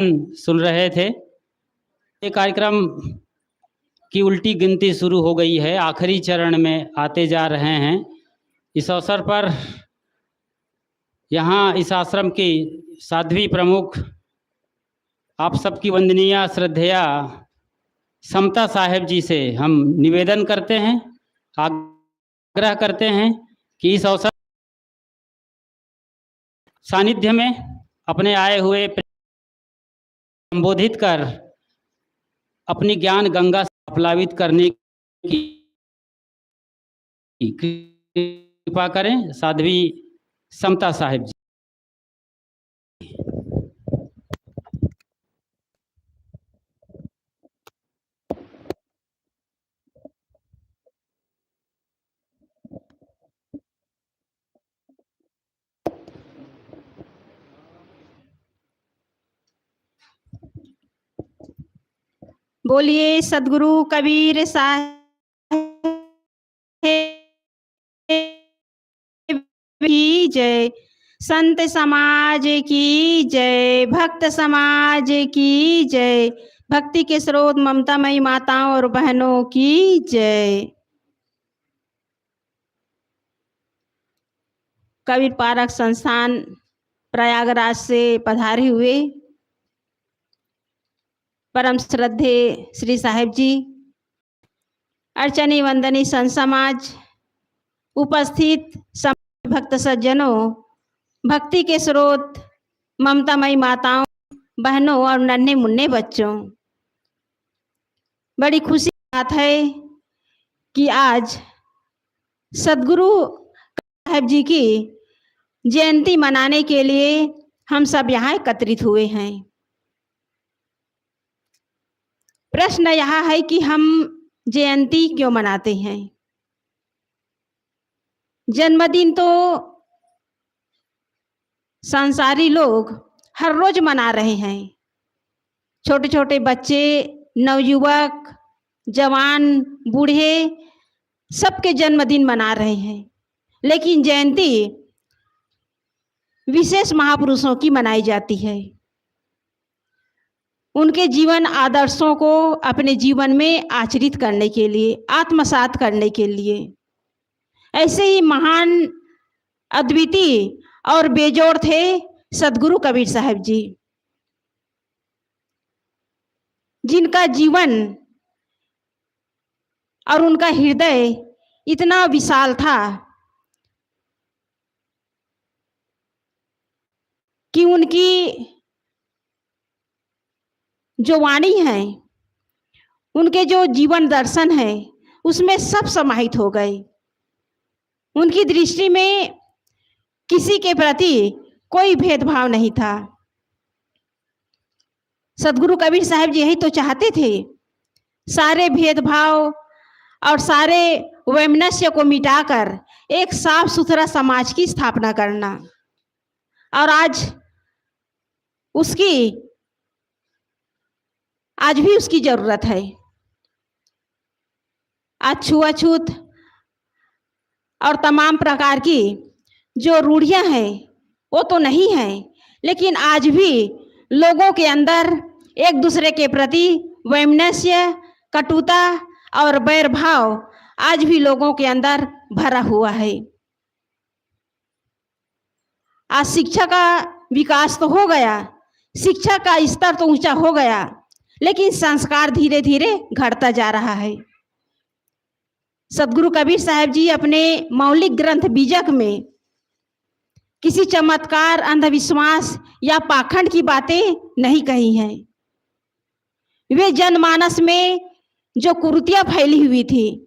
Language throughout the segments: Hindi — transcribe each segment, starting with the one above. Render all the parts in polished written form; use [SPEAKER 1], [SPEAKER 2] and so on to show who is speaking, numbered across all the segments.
[SPEAKER 1] सुन रहे थे। ये कार्यक्रम की उल्टी गिनती शुरू हो गई है, आखिरी चरण में आते जा रहे हैं। इस अवसर पर यहाँ इस आश्रम की साध्वी प्रमुख, आप सबकी वंदनीय श्रद्धेय समता साहेब जी से हम निवेदन करते हैं, आग्रह करते हैं कि इस अवसर सानिध्य में अपने आए हुए संबोधित कर अपनी ज्ञान गंगा से प्लावित करने की कृपा करें। साध्वी समता साहेब जी।
[SPEAKER 2] बोलिए सदगुरु कबीर साहेब की जय, संत समाज की जय, भक्त समाज की जय, भक्ति के स्रोत ममतामयी माताओं और बहनों की जय। कबीर पारक संस्थान प्रयागराज से पधारे हुए परम श्रद्धे श्री साहेब जी, अर्चनी वंदनी संत समाज, उपस्थित भक्त सज्जनों, भक्ति के स्रोत ममतामयी माताओं, बहनों और नन्हे मुन्ने बच्चों, बड़ी खुशी की बात है कि आज सदगुरु साहेब जी की जयंती मनाने के लिए हम सब यहाँ एकत्रित हुए हैं। प्रश्न यह है कि हम जयंती क्यों मनाते हैं? जन्मदिन तो संसारी लोग हर रोज मना रहे हैं। छोटे छोटे बच्चे, नवयुवक, जवान, बूढ़े सबके जन्मदिन मना रहे हैं, लेकिन जयंती विशेष महापुरुषों की मनाई जाती है। उनके जीवन आदर्शों को अपने जीवन में आचरित करने के लिए, आत्मसात करने के लिए। ऐसे ही महान, अद्वितीय और बेजोड़ थे सदगुरु कबीर साहब जी, जिनका जीवन और उनका हृदय इतना विशाल था कि उनकी जो वाणी है, उनके जो जीवन दर्शन है, उसमें सब समाहित हो गए। उनकी दृष्टि में किसी के प्रति कोई भेदभाव नहीं था। सदगुरु कबीर साहब जी यही तो चाहते थे, सारे भेदभाव और सारे वैमनस्य को मिटाकर एक साफ सुथरा समाज की स्थापना करना। और आज भी उसकी जरूरत है। आज छुआछूत और तमाम प्रकार की जो रूढ़ियां हैं वो तो नहीं है, लेकिन आज भी लोगों के अंदर एक दूसरे के प्रति वैमनस्य, कटुता और बैर भाव आज भी लोगों के अंदर भरा हुआ है। आज शिक्षा का विकास तो हो गया, शिक्षा का स्तर तो ऊंचा हो गया, लेकिन संस्कार धीरे धीरे घटता जा रहा है। सदगुरु कबीर साहब जी अपने मौलिक ग्रंथ बीजक में किसी चमत्कार, अंधविश्वास या पाखंड की बातें नहीं कही हैं। वे जनमानस में जो कुरीतियां फैली हुई थी,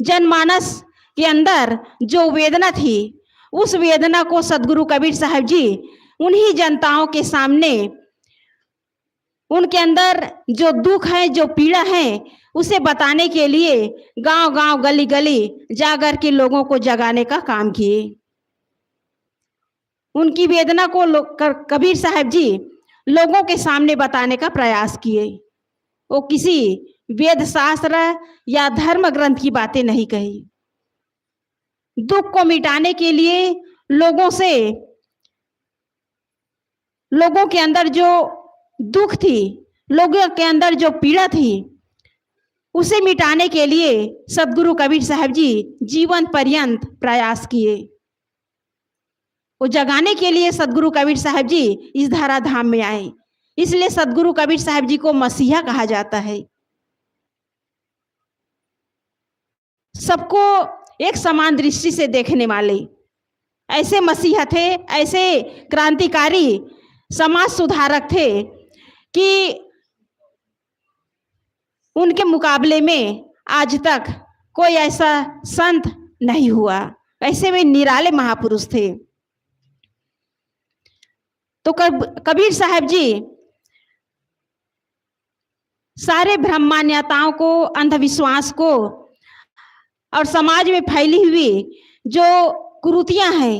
[SPEAKER 2] जनमानस के अंदर जो वेदना थी, उस वेदना को सदगुरु कबीर साहब जी उन्हीं जनताओं के सामने, उनके अंदर जो दुख है, जो पीड़ा है, उसे बताने के लिए गांव गांव, गली गली जाकर के लोगों को जगाने का काम किए। उनकी वेदना को कबीर साहब जी लोगों के सामने बताने का प्रयास किए। वो किसी वेद शास्त्र या धर्म ग्रंथ की बातें नहीं कही। दुख को मिटाने के लिए लोगों के अंदर जो दुख थी, लोगों के अंदर जो पीड़ा थी, उसे मिटाने के लिए सदगुरु कबीर साहब जी जीवन पर्यंत प्रयास किए। वो जगाने के लिए सदगुरु कबीर साहब जी इस धराधाम में आए। इसलिए सदगुरु कबीर साहब जी को मसीहा कहा जाता है। सबको एक समान दृष्टि से देखने वाले ऐसे मसीहा थे, ऐसे क्रांतिकारी समाज सुधारक थे कि उनके मुकाबले में आज तक कोई ऐसा संत नहीं हुआ। ऐसे में निराले महापुरुष थे। तो कबीर साहब जी सारे भ्रम मान्यताओं को, अंधविश्वास को और समाज में फैली हुई जो कुरीतियां हैं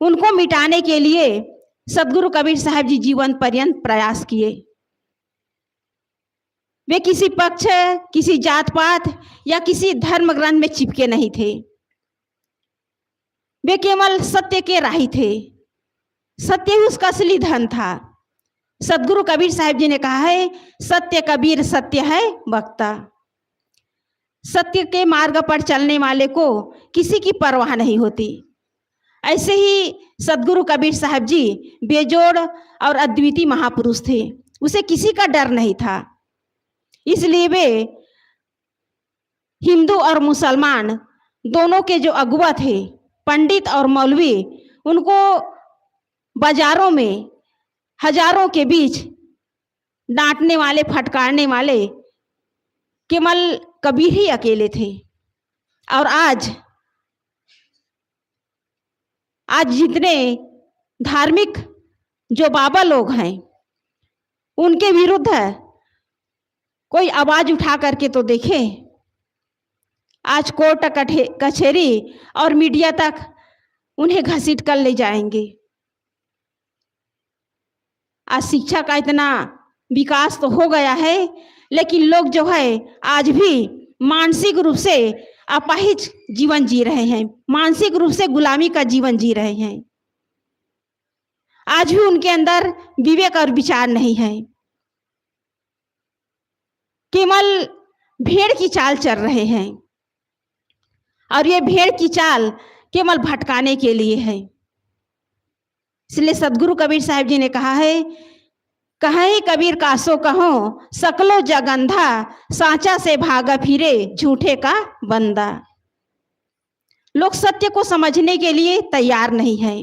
[SPEAKER 2] उनको मिटाने के लिए सदगुरु कबीर साहब जी जीवन पर्यंत प्रयास किए। वे किसी पक्ष, किसी जात पात या किसी धर्म ग्रंथ में चिपके नहीं थे। वे केवल सत्य के राही थे। सत्य ही उसका असली धन था। सदगुरु कबीर साहब जी ने कहा है, सत्य कबीर सत्य है वक्ता। सत्य के मार्ग पर चलने वाले को किसी की परवाह नहीं होती। ऐसे ही सदगुरु कबीर साहब जी बेजोड़ और अद्वितीय महापुरुष थे। उसे किसी का डर नहीं था। इसलिए वे हिंदू और मुसलमान दोनों के जो अगुवा थे, पंडित और मौलवी, उनको बाजारों में हजारों के बीच डांटने वाले, फटकारने वाले केवल कबीर ही अकेले थे। और आज जितने धार्मिक जो बाबा लोग हैं उनके विरुद्ध कोई आवाज उठा करके तो देखे। आज कोर्ट कचहरी और मीडिया तक उन्हें घसीट कर ले जाएंगे। आज शिक्षा का इतना विकास तो हो गया है, लेकिन लोग जो है आज भी मानसिक रूप से अपाहिज जीवन जी रहे हैं, मानसिक रूप से गुलामी का जीवन जी रहे हैं। आज भी उनके अंदर विवेक और विचार नहीं है। केवल भेड़ की चाल चल रहे हैं और ये भेड़ की चाल केवल भटकाने के लिए है। इसलिए सदगुरु कबीर साहब जी ने कहा है, कहीं कबीर कासो कहो सकलो जगंधा, साचा से भागा फिरे झूठे का बंदा। लोग सत्य को समझने के लिए तैयार नहीं है।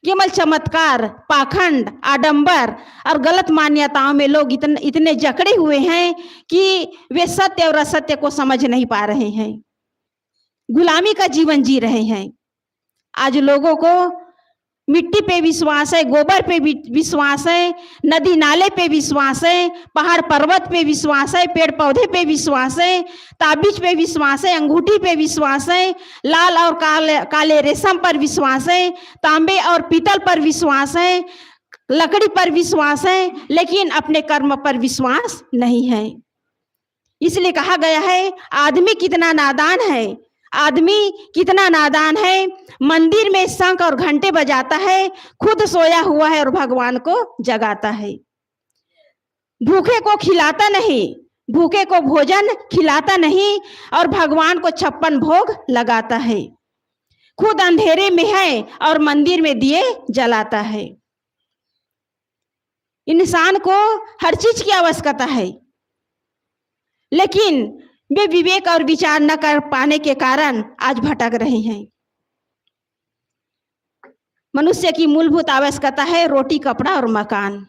[SPEAKER 2] केवल चमत्कार, पाखंड, आडंबर और गलत मान्यताओं में लोग इतने जकड़े हुए हैं कि वे सत्य और असत्य को समझ नहीं पा रहे हैं। गुलामी का जीवन जी रहे हैं। आज लोगों को मिट्टी पे विश्वास है, गोबर पे विश्वास है, नदी नाले पे विश्वास है, पहाड़ पर्वत पे विश्वास है, पेड़ पौधे पे विश्वास है, ताबीज पे विश्वास है, अंगूठी पे विश्वास है, लाल और काले रेशम पर विश्वास है, तांबे और पीतल पर विश्वास है, लकड़ी पर विश्वास है, लेकिन अपने कर्म पर विश्वास नहीं है। इसलिए कहा गया है, आदमी कितना नादान है, आदमी कितना नादान है, मंदिर में शंख और घंटे बजाता है, खुद सोया हुआ है और भगवान को जगाता है। भूखे को खिलाता नहीं, भूखे को भोजन खिलाता नहीं और भगवान को 56 भोग लगाता है। खुद अंधेरे में है और मंदिर में दिए जलाता है। इंसान को हर चीज की आवश्यकता है, लेकिन वे विवेक और विचार न कर पाने के कारण आज भटक रहे हैं। मनुष्य की मूलभूत आवश्यकता है रोटी, कपड़ा और मकान,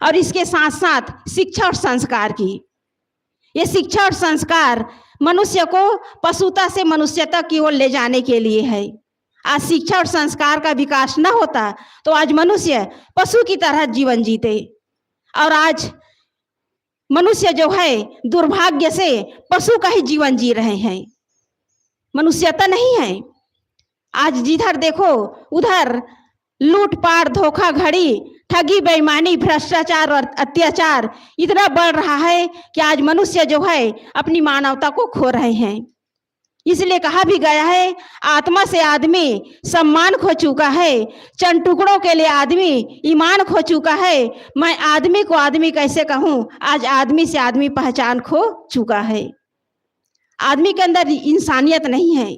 [SPEAKER 2] और इसके साथ साथ शिक्षा और संस्कार की। ये शिक्षा और संस्कार मनुष्य को पशुता से मनुष्यता की ओर ले जाने के लिए है। आज शिक्षा और संस्कार का विकास न होता तो आज मनुष्य पशु की तरह जीवन जीते, और आज मनुष्य जो है दुर्भाग्य से पशु का ही जीवन जी रहे हैं, मनुष्यता नहीं है। आज जिधर देखो उधर लूटपाट, धोखाधड़ी, ठगी, बेईमानी, भ्रष्टाचार और अत्याचार इतना बढ़ रहा है कि आज मनुष्य जो है अपनी मानवता को खो रहे हैं। इसलिए कहा भी गया है, आत्मा से आदमी सम्मान खो चुका है, चंद टुकड़ों के लिए आदमी ईमान खो चुका है। मैं आदमी को आदमी कैसे कहूं, आज आदमी से आदमी पहचान खो चुका है। आदमी के अंदर इंसानियत नहीं है।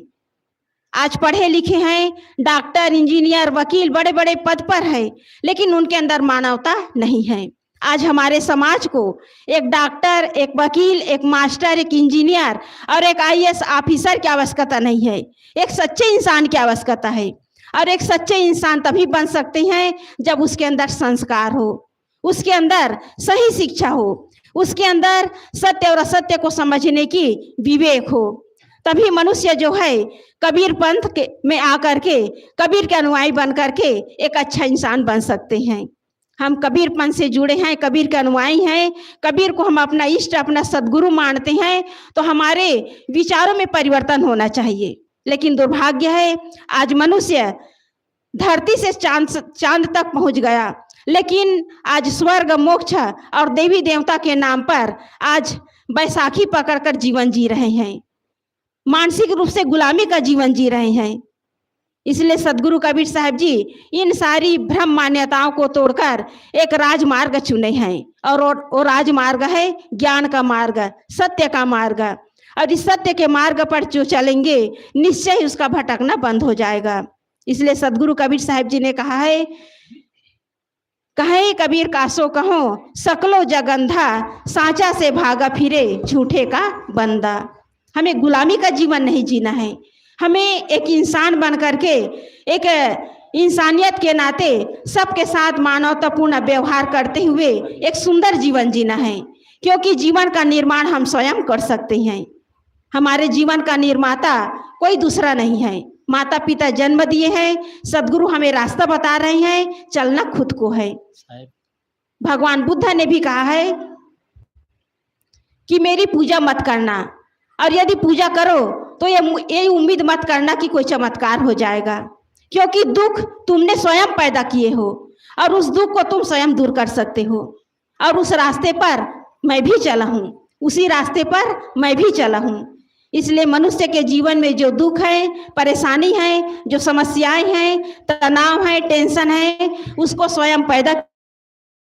[SPEAKER 2] आज पढ़े लिखे हैं, डॉक्टर, इंजीनियर, वकील, बड़े बड़े पद पर है, लेकिन उनके अंदर मानवता नहीं है। आज हमारे समाज को एक डॉक्टर, एक वकील, एक मास्टर, एक इंजीनियर और एक आईएएस ऑफिसर की आवश्यकता नहीं है, एक सच्चे इंसान की आवश्यकता है। और एक सच्चे इंसान तभी बन सकते हैं जब उसके अंदर संस्कार हो, उसके अंदर सही शिक्षा हो, उसके अंदर सत्य और असत्य को समझने की विवेक हो। तभी मनुष्य जो है कबीर पंथ के में आकर के, कबीर के अनुयायी बन करके एक अच्छा इंसान बन सकते हैं। हम कबीर पंथ से जुड़े हैं, कबीर के अनुयायी हैं, कबीर को हम अपना इष्ट, अपना सदगुरु मानते हैं, तो हमारे विचारों में परिवर्तन होना चाहिए। लेकिन दुर्भाग्य है, आज मनुष्य धरती से चांद तक पहुंच गया, लेकिन आज स्वर्ग, मोक्ष और देवी देवता के नाम पर आज बैसाखी पकड़कर जीवन जी रहे हैं, मानसिक रूप से गुलामी का जीवन जी रहे हैं। इसलिए सदगुरु कबीर साहब जी इन सारी भ्रम मान्यताओं को तोड़कर एक राजमार्ग चुने हैं, और वो राजमार्ग है ज्ञान का मार्ग, सत्य का मार्ग। और इस सत्य के मार्ग पर जो चलेंगे, निश्चय ही उसका भटकना बंद हो जाएगा। इसलिए सदगुरु कबीर साहब जी ने कहा है, कहे कबीर कासो कहो सकलो जगंधा, साचा से भागा फिरे झूठे का बंदा। हमें गुलामी का जीवन नहीं जीना है, हमें एक इंसान बन करके, एक इंसानियत के नाते सबके साथ मानवतापूर्ण व्यवहार करते हुए एक सुंदर जीवन जीना है। क्योंकि जीवन का निर्माण हम स्वयं कर सकते हैं। हमारे जीवन का निर्माता कोई दूसरा नहीं है। माता पिता जन्म दिए हैं, सदगुरु हमें रास्ता बता रहे हैं, चलना खुद को है। भगवान बुद्ध ने भी कहा है कि मेरी पूजा मत करना, और यदि पूजा करो तो ये उम्मीद मत करना कि कोई चमत्कार हो जाएगा, क्योंकि दुख तुमने स्वयं पैदा किए हो और उस दुख को तुम स्वयं दूर कर सकते हो। और उस रास्ते पर मैं भी चला हूँ, उसी रास्ते पर मैं भी चला हूँ। इसलिए मनुष्य के जीवन में जो दुख है, परेशानी है, जो समस्याएं हैं, तनाव है, टेंशन है, उसको स्वयं पैदा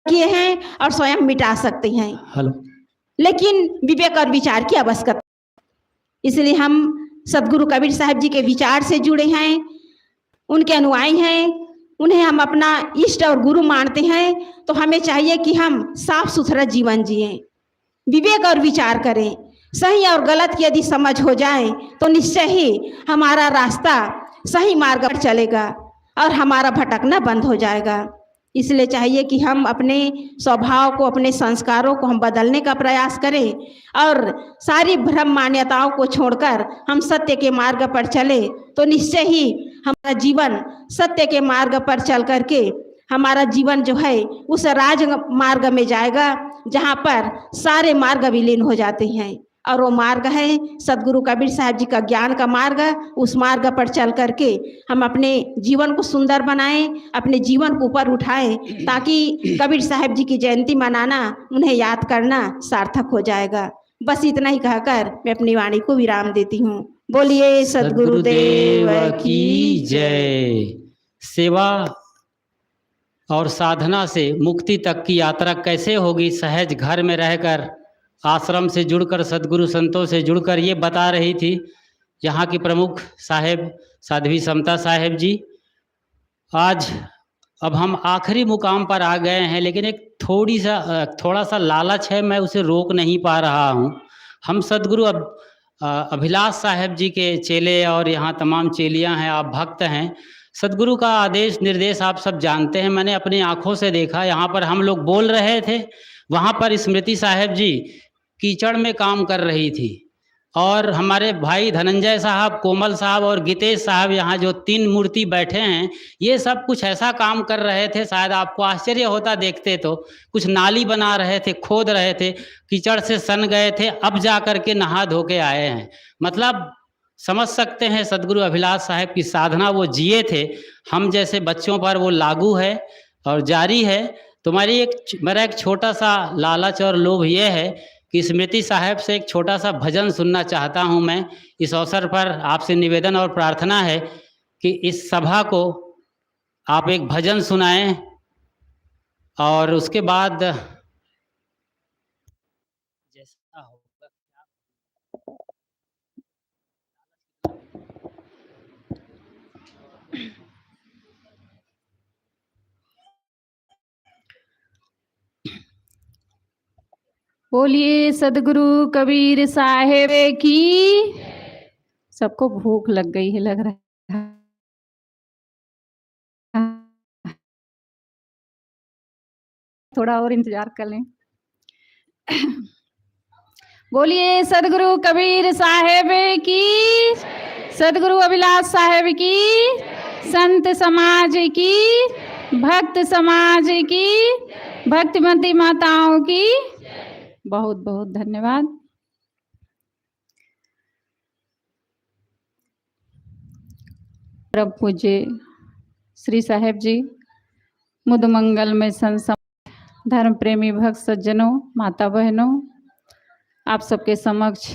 [SPEAKER 2] किए हैं और स्वयं मिटा सकते हैं। लेकिन विवेक और विचार की आवश्यकता। इसलिए हम सदगुरु कबीर साहब जी के विचार से जुड़े हैं, उनके अनुयायी हैं, उन्हें हम अपना इष्ट और गुरु मानते हैं। तो हमें चाहिए कि हम साफ सुथरा जीवन जिएं, विवेक और विचार करें। सही और गलत की यदि समझ हो जाए तो निश्चय ही हमारा रास्ता सही मार्ग पर चलेगा और हमारा भटकना बंद हो जाएगा। इसलिए चाहिए कि हम अपने स्वभाव को, अपने संस्कारों को हम बदलने का प्रयास करें और सारी भ्रम मान्यताओं को छोड़कर हम सत्य के मार्ग पर चले, तो निश्चय ही हमारा जीवन सत्य के मार्ग पर चल करके हमारा जीवन जो है उस राज मार्ग में जाएगा, जहाँ पर सारे मार्ग विलीन हो जाते हैं। और वो मार्ग है सदगुरु कबीर साहब जी का ज्ञान का मार्ग। उस मार्ग पर चल करके हम अपने जीवन को सुंदर बनाएं, अपने जीवन को ऊपर उठाएं, ताकि कबीर साहब जी की जयंती मनाना, उन्हें याद करना सार्थक हो जाएगा। बस इतना ही कहकर मैं अपनी वाणी को विराम देती हूँ। बोलिए सदगुरुदेव की
[SPEAKER 1] जय। सेवा और साधना से मुक्ति तक की यात्रा कैसे होगी, सहज घर में रहकर, आश्रम से जुड़कर, सदगुरु संतों से जुड़कर, ये बता रही थी यहाँ की प्रमुख साहेब साध्वी समता साहेब जी। आज अब हम आखिरी मुकाम पर आ गए हैं, लेकिन एक थोड़ा सा लालच है, मैं उसे रोक नहीं पा रहा हूँ। हम सदगुरु अभिलाष साहेब जी के चेले और यहाँ तमाम चेलियाँ हैं, आप भक्त हैं। सदगुरु का आदेश निर्देश आप सब जानते हैं, मैंने अपनी आँखों से देखा। यहाँ पर हम लोग बोल रहे थे, वहाँ पर स्मृति साहेब जी कीचड़ में काम कर रही थी, और हमारे भाई धनंजय साहब, कोमल साहब और गीतेश साहब, यहाँ जो 3 मूर्ति बैठे हैं, ये सब कुछ ऐसा काम कर रहे थे, शायद आपको आश्चर्य होता देखते तो। कुछ नाली बना रहे थे, खोद रहे थे, कीचड़ से सन गए थे, अब जा कर के नहा धो के आए हैं। मतलब समझ सकते हैं सदगुरु अभिलाष साहब की साधना वो जिए थे। हम जैसे बच्चों पर वो लागू है और जारी है। तुम्हारी मेरा एक छोटा सा लालच और लोभ ये है कि स्मृति साहब से एक छोटा सा भजन सुनना चाहता हूं मैं। इस अवसर पर आपसे निवेदन और प्रार्थना है कि इस सभा को आप एक भजन सुनाएं और उसके बाद जैसा होगा।
[SPEAKER 3] बोलिए सदगुरु कबीर साहेब की। सबको भूख लग गई है लग रहा है। थोड़ा और इंतजार कर लें। बोलिए सदगुरु कबीर साहेब की, सदगुरु अभिलाष साहेब की, संत समाज की, भक्त समाज की, भक्तिमती माताओं की बहुत बहुत धन्यवाद। परम पूज्य श्री साहेब जी, मुद मंगल में संसम धर्म प्रेमी भक्त सज्जनों, माता बहनों, आप सबके समक्ष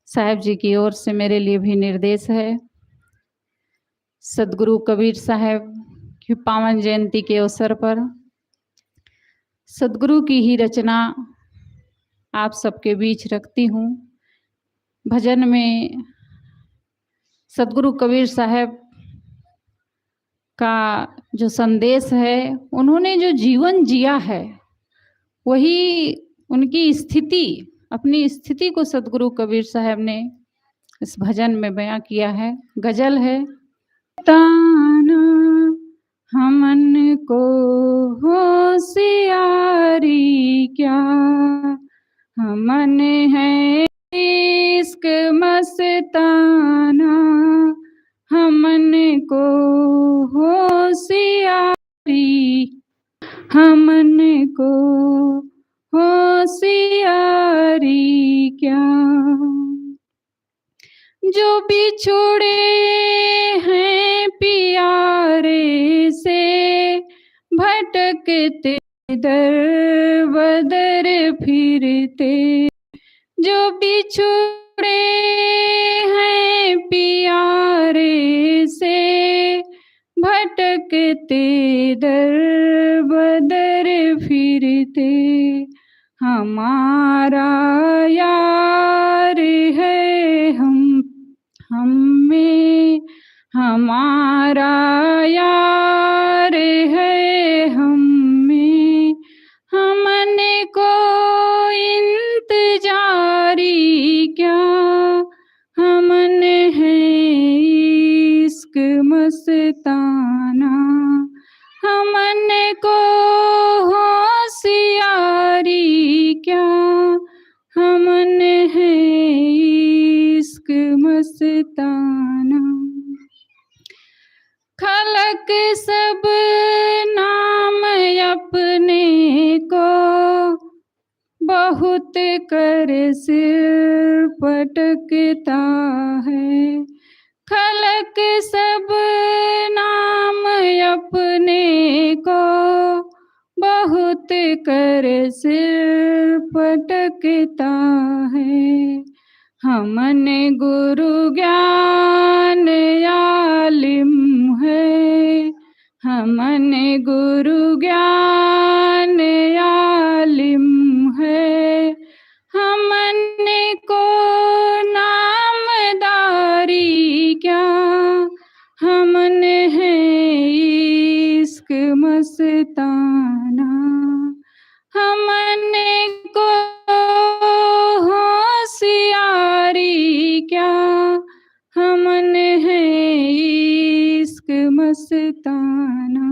[SPEAKER 3] साहेब जी की ओर से मेरे लिए भी निर्देश है। सदगुरु कबीर साहेब की पावन जयंती के अवसर पर सदगुरु की ही रचना आप सबके बीच रखती हूँ। भजन में सदगुरु कबीर साहेब का जो संदेश है, उन्होंने जो जीवन जिया है, वही उनकी स्थिति, अपनी स्थिति को सदगुरु कबीर साहब ने इस भजन में बयां किया है। गजल है। ताना हमन को होशियारी क्या, हमन है इश्क मस्ताना, हमन को होशियारी, हमन को होशियारी क्या, जो बिछुड़े हैं प्यारे से, भटकते दर बदर फिरते, जो बिछुड़े हैं प्यारे से, भटकते दर बदर फिरते, हमारा यार है हम में, हमारा यार है हम में, हमने को इंतजारी क्या, हमन है इश्क मस्ताना, हमन को होशियारी क्या, हमन है इश्क मस्ताना। खलक सब नाम अपने को, बहुत कर सिर पटकता है, खलक सब नाम अपने को, बहुत कर सिर पटकता है, हमन गुरु ज्ञान आलिम है, हमन गुरु ज्ञान आलिम है, हमन को नामदारी क्या, हमन है इश्क मस्ताना, हमन को होशियारी क्या, हमन है इश्क मस्ताना।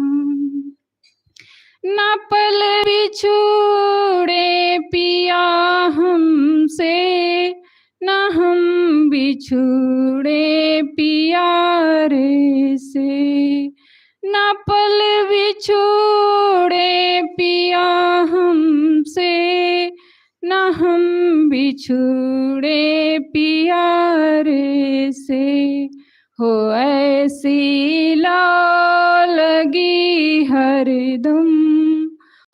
[SPEAKER 3] न पल बिछुड़े पिया हमसे, न हम बिछुड़े प्यारे से, न पल बिछुड़े पिया हमसे, न हम बिछुड़े प्यारे से, हो ऐसी लौ लगी हरदम,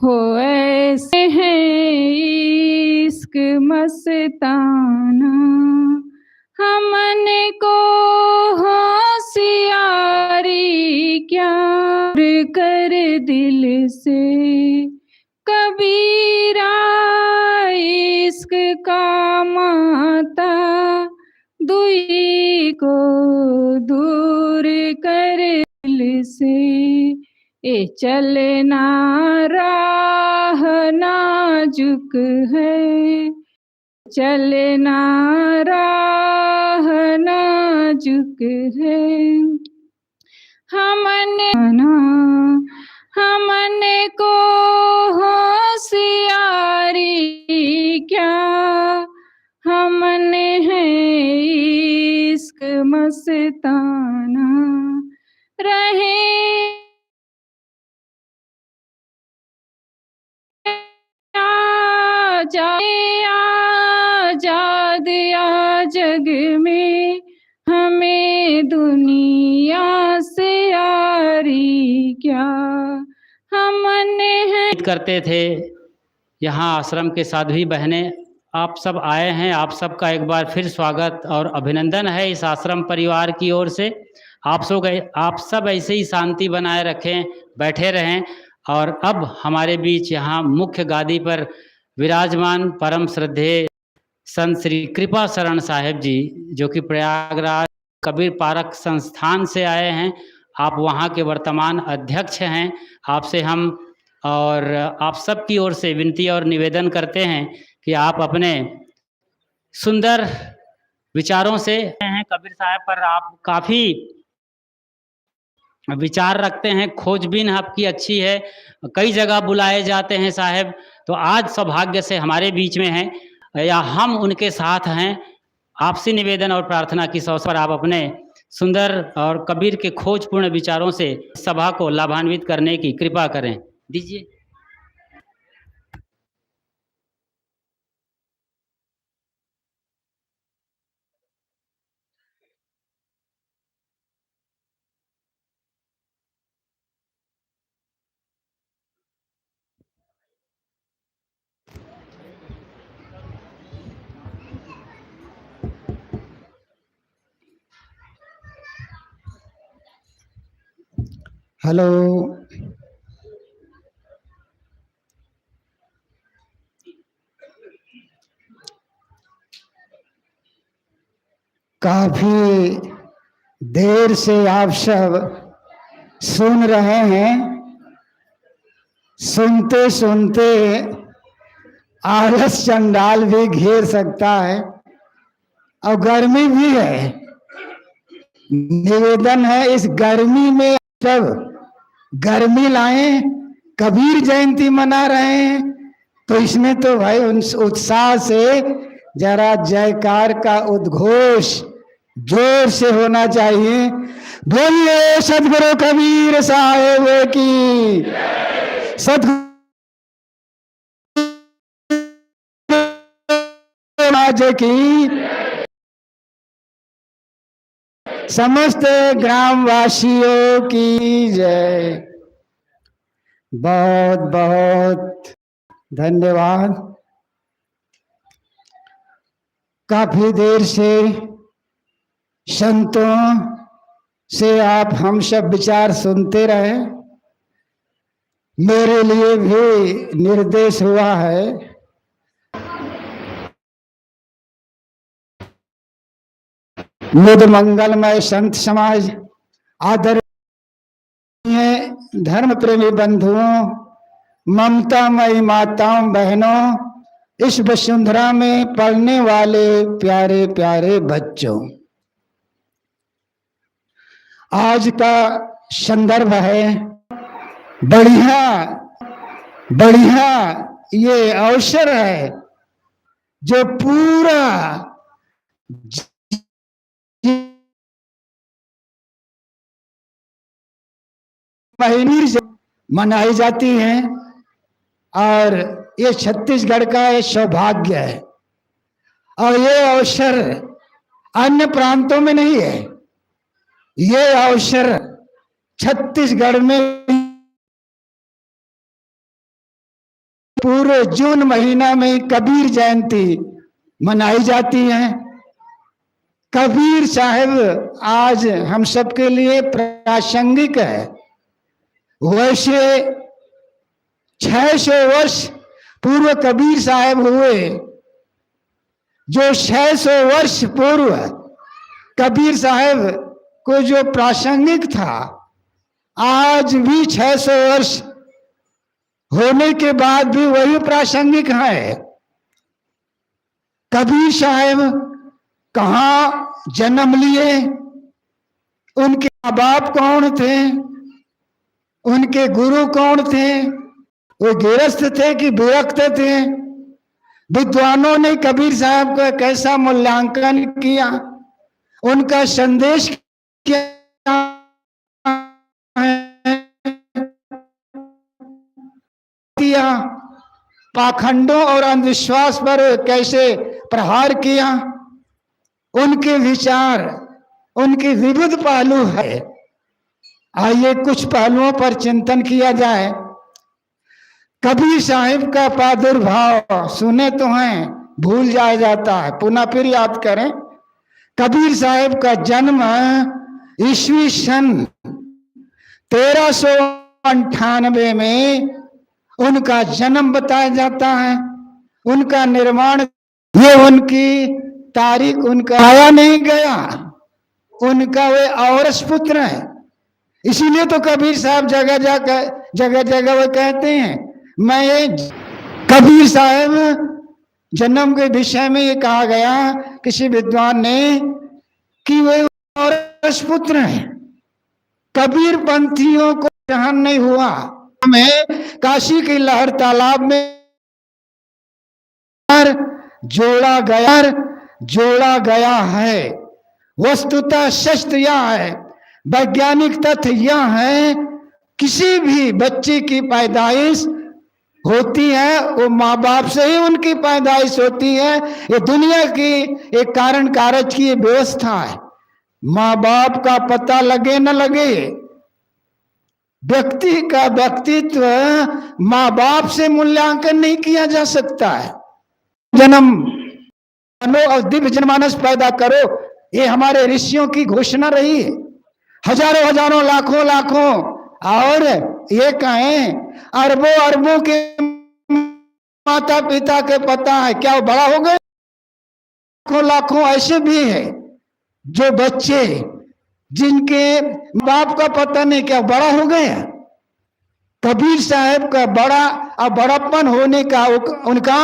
[SPEAKER 3] हो ऐसे हैं इश्क मस्ताना, हमने को होशियारी क्या कर दिल से कबीरा, इश्क का माता दुई को दूर कर दिल से। ए चलना राह नाजुक है, चलना राह नाजुक है, हमने को होशियारी क्या, हमने है इश्क मस्ताना, रहे आजाद या जग में, हमें दुनिया से यारी क्या, हमने है।
[SPEAKER 1] करते थे यहाँ आश्रम के साध्वी बहनें, आप सब आए हैं, आप सबका एक बार फिर स्वागत और अभिनंदन है इस आश्रम परिवार की ओर से। आप सब ऐसे ही शांति बनाए रखें, बैठे रहें। और अब हमारे बीच यहाँ मुख्य गादी पर विराजमान परम श्रद्धेय संत श्री कृपा शरण साहेब जी, जो कि प्रयागराज कबीर पारक संस्थान से आए हैं, आप वहाँ के वर्तमान अध्यक्ष हैं। आपसे हम और आप सब की ओर से विनती और निवेदन करते हैं कि आप अपने सुंदर विचारों से हैं कबीर साहब पर, आप काफ़ी विचार रखते हैं, खोजबीन आपकी अच्छी है, कई जगह बुलाए जाते हैं साहब। तो आज सौभाग्य से हमारे बीच में हैं या हम उनके साथ हैं। आपसे निवेदन और प्रार्थना की अवसर पर आप अपने सुंदर और कबीर के खोजपूर्ण विचारों से सभा को लाभान्वित करने की कृपा करें। दीजिए।
[SPEAKER 4] हेलो, काफी देर से आप सब सुन रहे हैं, सुनते सुनते आलस चंडाल भी घेर सकता है और गर्मी भी है। निवेदन है इस गर्मी में सब गर्मी लाएं, कबीर जयंती मना रहे हैं तो इसमें तो भाई उन उत्साह से जरा जयकार का उद्घोष जोर से होना चाहिए। बोलिए सदगुरु कबीर साहेब की, सदगुरु महाराज की, समस्त ग्रामवासियों की जय। बहुत बहुत धन्यवाद। काफी देर से संतों से आप हम सब विचार सुनते रहे, मेरे लिए भी निर्देश हुआ है। मुद मंगलमय संत समाज, आदरणीय धर्म प्रेमी बंधुओं, ममतामयी माताओं बहनों, इस वसुंधरा में पढ़ने वाले प्यारे प्यारे बच्चों, आज का संदर्भ है बढ़िया बढ़िया, ये अवसर है जो पूरा महीने से मनाई जाती हैं और ये छत्तीसगढ़ का ये सौभाग्य है और ये अवसर अन्य प्रांतों में नहीं है। ये अवसर छत्तीसगढ़ में पूरे जून महीना में कबीर जयंती मनाई जाती है। कबीर साहब आज हम सबके लिए प्रासंगिक है। वैसे 600 वर्ष पूर्व कबीर साहब हुए, जो 600 वर्ष पूर्व कबीर साहब को जो प्रासंगिक था, आज भी 600 वर्ष होने के बाद भी वही प्रासंगिक है। कबीर साहब कहाँ जन्म लिए, उनके माँ बाप कौन थे, उनके गुरु कौन थे, वो गृहस्थ थे कि विरक्त थे। विद्वानों ने कबीर साहब का कैसा मूल्यांकन किया, उनका संदेश क्या किया, पाखंडों और अंधविश्वास पर कैसे प्रहार किया, उनके विचार, उनके विविध पहलू है। आइए कुछ पहलुओं पर चिंतन किया जाए। कबीर साहिब का प्रादुर्भाव सुने तो हैं, भूल जाया जाता है, पुनः फिर याद करें। कबीर साहिब का जन्म ईस्वी सन 1398 में उनका जन्म बताया जाता है। उनका निर्माण, ये उनकी तारीख, उनका आया नहीं गया, उनका वे औरस पुत्र है। इसीलिए तो कबीर साहब जगह जगह वो कहते हैं। मैं ये कबीर साहब जन्म के विषय में ये कहा गया किसी विद्वान ने कि वे औरस पुत्र हैं। कबीर पंथियों को जहां नहीं हुआ, में काशी की लहर तालाब में जोड़ा गया है। वस्तुतः सत्य यह है, वैज्ञानिक तथ्य यह है, किसी भी बच्चे की पैदाइश होती है वो माँ बाप से ही उनकी पैदाइश होती है। ये दुनिया की एक कारण कारज की व्यवस्था है। माँ बाप का पता लगे न लगे, व्यक्ति का व्यक्तित्व माँ बाप से मूल्यांकन नहीं किया जा सकता है। जन्म लो और दिव्य जनमानस पैदा करो, ये हमारे ऋषियों की घोषणा रही है। हजारों हजारों लाखों लाखों और ये कहें अरबों अरबों के माता पिता के पता है, क्या वो बड़ा हो गए? लाखों लाखों ऐसे भी है जो बच्चे जिनके बाप का पता नहीं, क्या बड़ा हो गए? कबीर साहब का बड़ा और बड़प्पन होने का उनका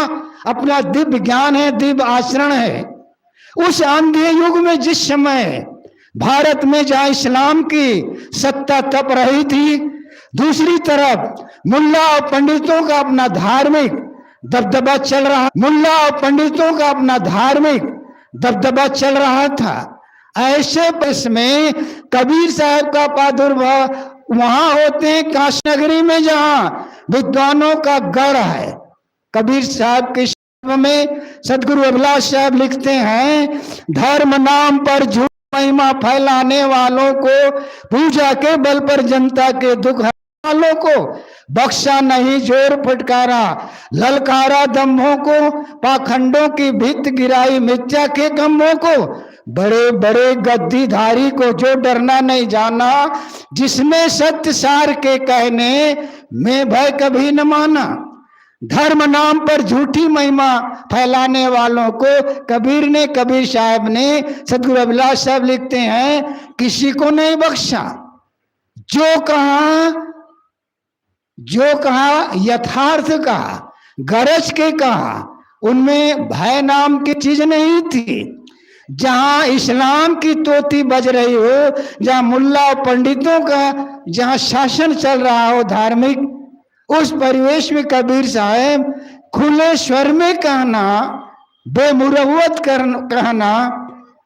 [SPEAKER 4] अपना दिव्य ज्ञान है, दिव्य आचरण है। उस अंधे युग में जिस समय भारत में जहां इस्लाम की सत्ता तप रही थी, दूसरी तरफ मुल्ला और पंडितों का अपना धार्मिक दबदबा चल रहा, मुल्ला और पंडितों का अपना धार्मिक दबदबा चल रहा था। ऐसे पस में कबीर साहब का प्रादुर्भाव वहां होते हैं काशी नगरी में, जहां विद्वानों का गढ़ है। कबीर साहब के शब्द में सदगुरु अभिलाष साहब लिखते हैं, धर्म नाम पर झूठ महिमा फैलाने वालों को, पूजा के बल पर जनता के दुख वालों को बख्शा नहीं, जोर फटकारा ललकारा दम्भों को, पाखंडों की भित्त गिराई मिथ्या के गम्भों को, बड़े बड़े गद्दीधारी को जो डरना नहीं जाना, जिसने सत्य सार के कहने में भय कभी न माना। धर्म नाम पर झूठी महिमा फैलाने वालों को कबीर साहब ने, सदगुरु अभिलाष साहब लिखते हैं, किसी को नहीं बख्शा। जो कहा यथार्थ कहा, गरज के कहा, उनमें भय नाम की चीज नहीं थी। जहां इस्लाम की तोती बज रही हो, जहां मुल्ला और पंडितों का जहां शासन चल रहा हो धार्मिक, उस परिवेश में कबीर साहब खुले स्वर में कहना, बेमुरवत कहना,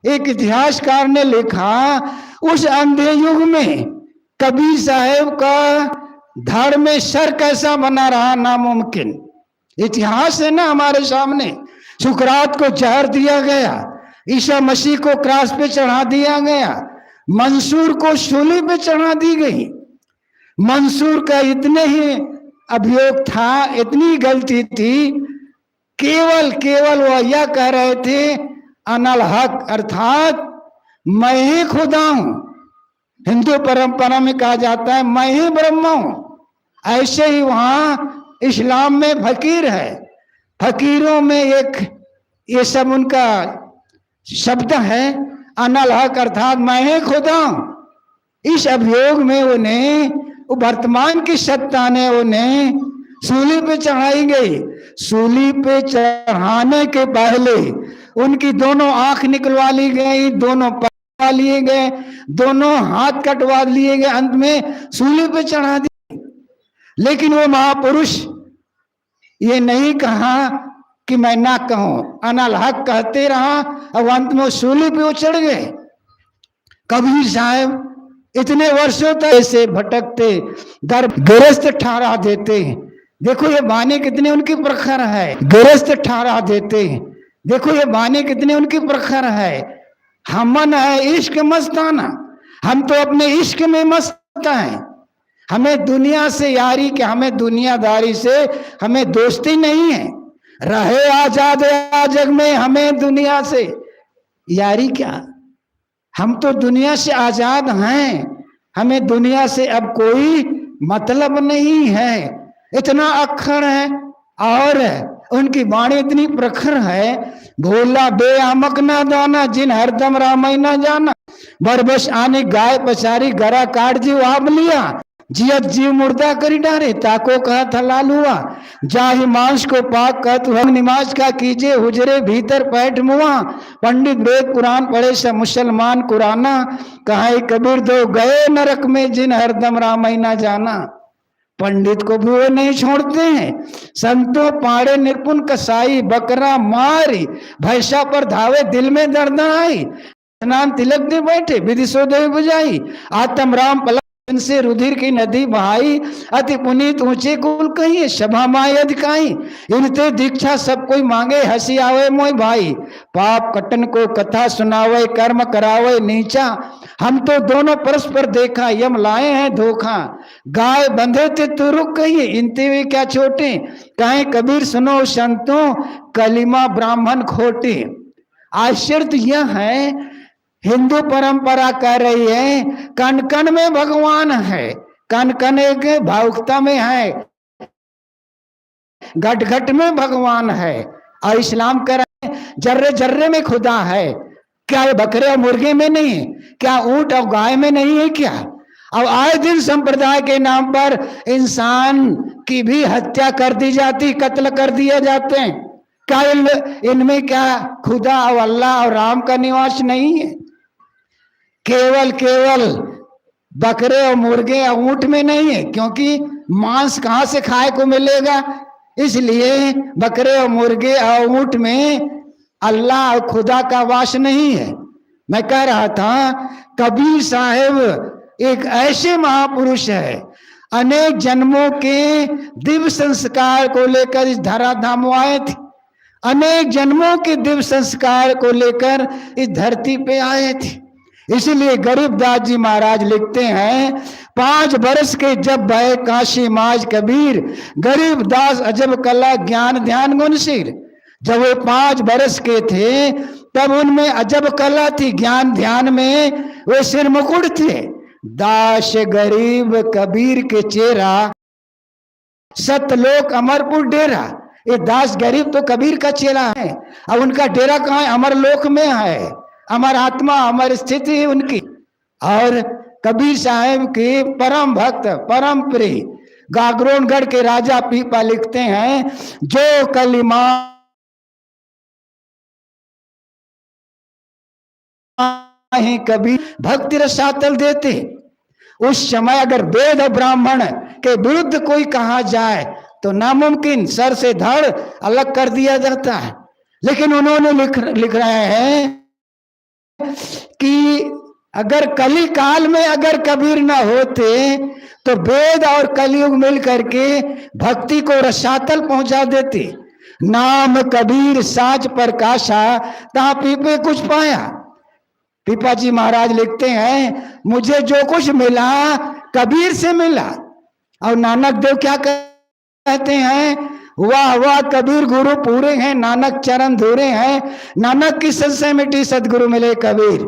[SPEAKER 4] एक इतिहासकार ने लिखा, उस अंधे युग में कबीर साहब का धड़ में सर कैसा बना रहा नामुमकिन। इतिहास है ना हमारे सामने। सुकरात को जहर दिया गया, ईसा मसीह को क्रास पे चढ़ा दिया गया, मंसूर को सूली पे चढ़ा दी गई। मंसूर का इतने ही अभियोग था, इतनी गलती थी, केवल वो यह कह रहे थे अनल हक, अर्थात मैं ही खुदा हूं। हिंदू परंपरा में कहा जाता है मैं ही ब्रह्म हूं। ऐसे ही वहां इस्लाम में फकीर है, फकीरों में एक ये सब उनका शब्द है अनल हक, अर्थात मैं ही खुदा हूं। इस अभियोग में उन्हें वर्तमान की सत्ता ने उन्हें सूली पे चढ़ाई गई। सूली पे चढ़ाने के पहले उनकी दोनों आंख निकलवा ली गई, दोनों पैर लिए गए, दोनों हाथ कटवा लिए गए, अंत में सूली पे चढ़ा दिए। लेकिन वो महापुरुष ये नहीं कहा कि मैं ना कहूं, अनल हक कहते रहा और अंत में सूली पे वो चढ़ गए। कबीर साहब इतने वर्षों तक ऐसे भटकते दर गिरस्त ठहरा देते हैं। देखो ये बानी कितने उनकी प्रखर है, गिरस्त ठहरा देते हैं। देखो ये बानी कितने उनकी प्रखर है। हमन है इश्क मस्ताना, हम तो अपने इश्क में मस्त हैं। हमें दुनिया से यारी क्या, हमें दुनियादारी से हमें दोस्ती नहीं है। रहे आजाद जग में, हमें दुनिया से यारी क्या, हम तो दुनिया से आजाद हैं, हमें दुनिया से अब कोई मतलब नहीं है। इतना अखर है और उनकी वाणी इतनी प्रखर है। भोला बेआमक ना दाना, जिन हरदम रामई ना जाना, बरबस आने गाय पचारी, गरा काट जी आप लिया, जियत जीव मुर्दा करी डारे, ताको कहा था लाल हुआ, जाहि मांस को पाक कह तू हम निमाज का कीजे, हुजरे भीतर पैठ मुआ, पंडित वेद पुराण पढ़े सब मुसलमान कुराना, कहा कबीर दो गए नरक में, जिन हरदम रामई ना जाना। पंडित को भी वो नहीं छोड़ते हैं। संतों पाड़े निपुण कसाई, बकरा मारी भैंसा पर धावे, दिल में दर्द आई, स्नान तिलक दे बैठे, विधि सो देव बुझाई, आत्म राम पलक से रुधिर की नदी बहाई, अति पुनीत ऊंचे कुल कहिए, सभा माय अधिकाई, इनते दीक्षा सब कोई मांगे, हंसी आवे मोय भाई, पाप कटन को कथा सुनावे, कर्म करावे नीचा, हम तो दोनों परस्पर देखा, यम लाए हैं धोखा, गाय बंधे थे तो रुक कहिए, इनते वे क्या छोटे, कहें कबीर सुनो संतों, कलिमा ब्राह्मण खोटे। आश्चर्य यह है, हिंदू परंपरा कह रही है कण कण में भगवान है, कण कण एक भावुकता में है, घट घट में भगवान है। और इस्लाम कह रहे हैं जर्रे जर्रे में खुदा है। क्या ये बकरे और मुर्गे में नहीं है? क्या ऊंट और गाय में नहीं है? क्या अब आए दिन संप्रदाय के नाम पर इंसान की भी हत्या कर दी जाती, कत्ल कर दिए जाते हैं। क्या इनमें क्या खुदा और अल्लाह और राम का निवास नहीं है? केवल बकरे और मुर्गे और ऊंट में नहीं है, क्योंकि मांस कहां से खाए को मिलेगा, इसलिए बकरे और मुर्गे और ऊंट में अल्लाह और खुदा का वास नहीं है। मैं कह रहा था कबीर साहब एक ऐसे महापुरुष है, अनेक जन्मों के दिव्य संस्कार को लेकर इस धराधाम आए थे, अनेक जन्मों के दिव्य संस्कार को लेकर इस धरती पे आए थे। इसलिए गरीबदास जी महाराज लिखते हैं 5 बरस के जब भय काशी माज कबीर, गरीबदास अजब कला ज्ञान ध्यान गुणशीर। जब वो 5 बरस के थे तब उनमें अजब कला थी, ज्ञान ध्यान में वे सिर मुकुट थे। दास गरीब कबीर के चेहरा, सतलोक अमरपुर डेरा। ये दास गरीब तो कबीर का चेहरा है, अब उनका डेरा कहाँ है? अमरलोक में है। अमर आत्मा अमर स्थिति है उनकी। और कबीर साहब के परम भक्त परम प्रिय गागरोनगढ़ के राजा पीपा लिखते हैं, जो कलिमा ही कबीर भक्ति रसातल देते। उस समय अगर वेद और ब्राह्मण के विरुद्ध कोई कहा जाए तो नामुमकिन, सर से धड़ अलग कर दिया जाता है। लेकिन उन्होंने लिख रहे हैं कि अगर कली काल में अगर कबीर ना होते तो वेद और कलयुग मिल करके भक्ति को रसातल पहुंचा देते। नाम कबीर साच प्रकाशा, तहां पीपे कुछ पाया। पीपा जी महाराज लिखते हैं, मुझे जो कुछ मिला कबीर से मिला। और नानक देव क्या कहते हैं वाह वाह कबीर गुरु पूरे हैं, नानक चरण धूरे हैं, नानक की संशय मिटी सदगुरु मिले कबीर।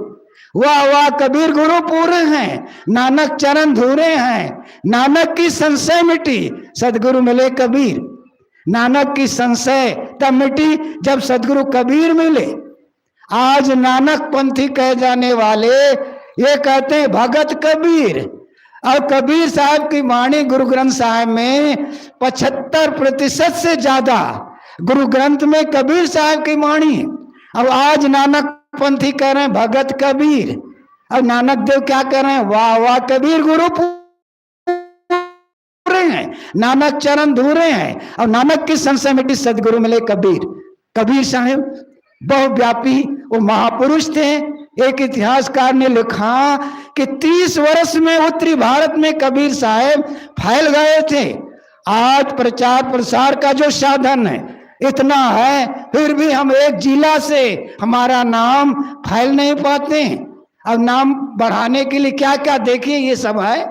[SPEAKER 4] वाह वाह कबीर गुरु पूरे हैं, नानक चरण धूरे हैं, नानक की संशय मिटी सदगुरु मिले कबीर। नानक की संशय तब मिटी जब सदगुरु कबीर मिले। आज नानक पंथी कहे जाने वाले ये कहते हैं भगत कबीर, और कबीर साहब की वाणी गुरु ग्रंथ साहब में 75% से ज्यादा गुरु ग्रंथ में कबीर साहब की वाणी। अब आज नानक पंथी कह रहे हैं भगत कबीर, अब नानक देव क्या कर रहे हैं, वाह वाह कबीर गुरु पूरे हैं, नानक चरण धूरे हैं, और नानक की संशय मिटी सदगुरु मिले कबीर। कबीर साहब बहुव्यापी वो महापुरुष थे। एक इतिहासकार ने लिखा कि 30 वर्ष में उत्तरी भारत में कबीर साहब फैल गए थे। आज प्रचार प्रसार का जो साधन है इतना है, फिर भी हम एक जिला से हमारा नाम फैल नहीं पाते। अब नाम बढ़ाने के लिए क्या क्या देखिए ये सब है।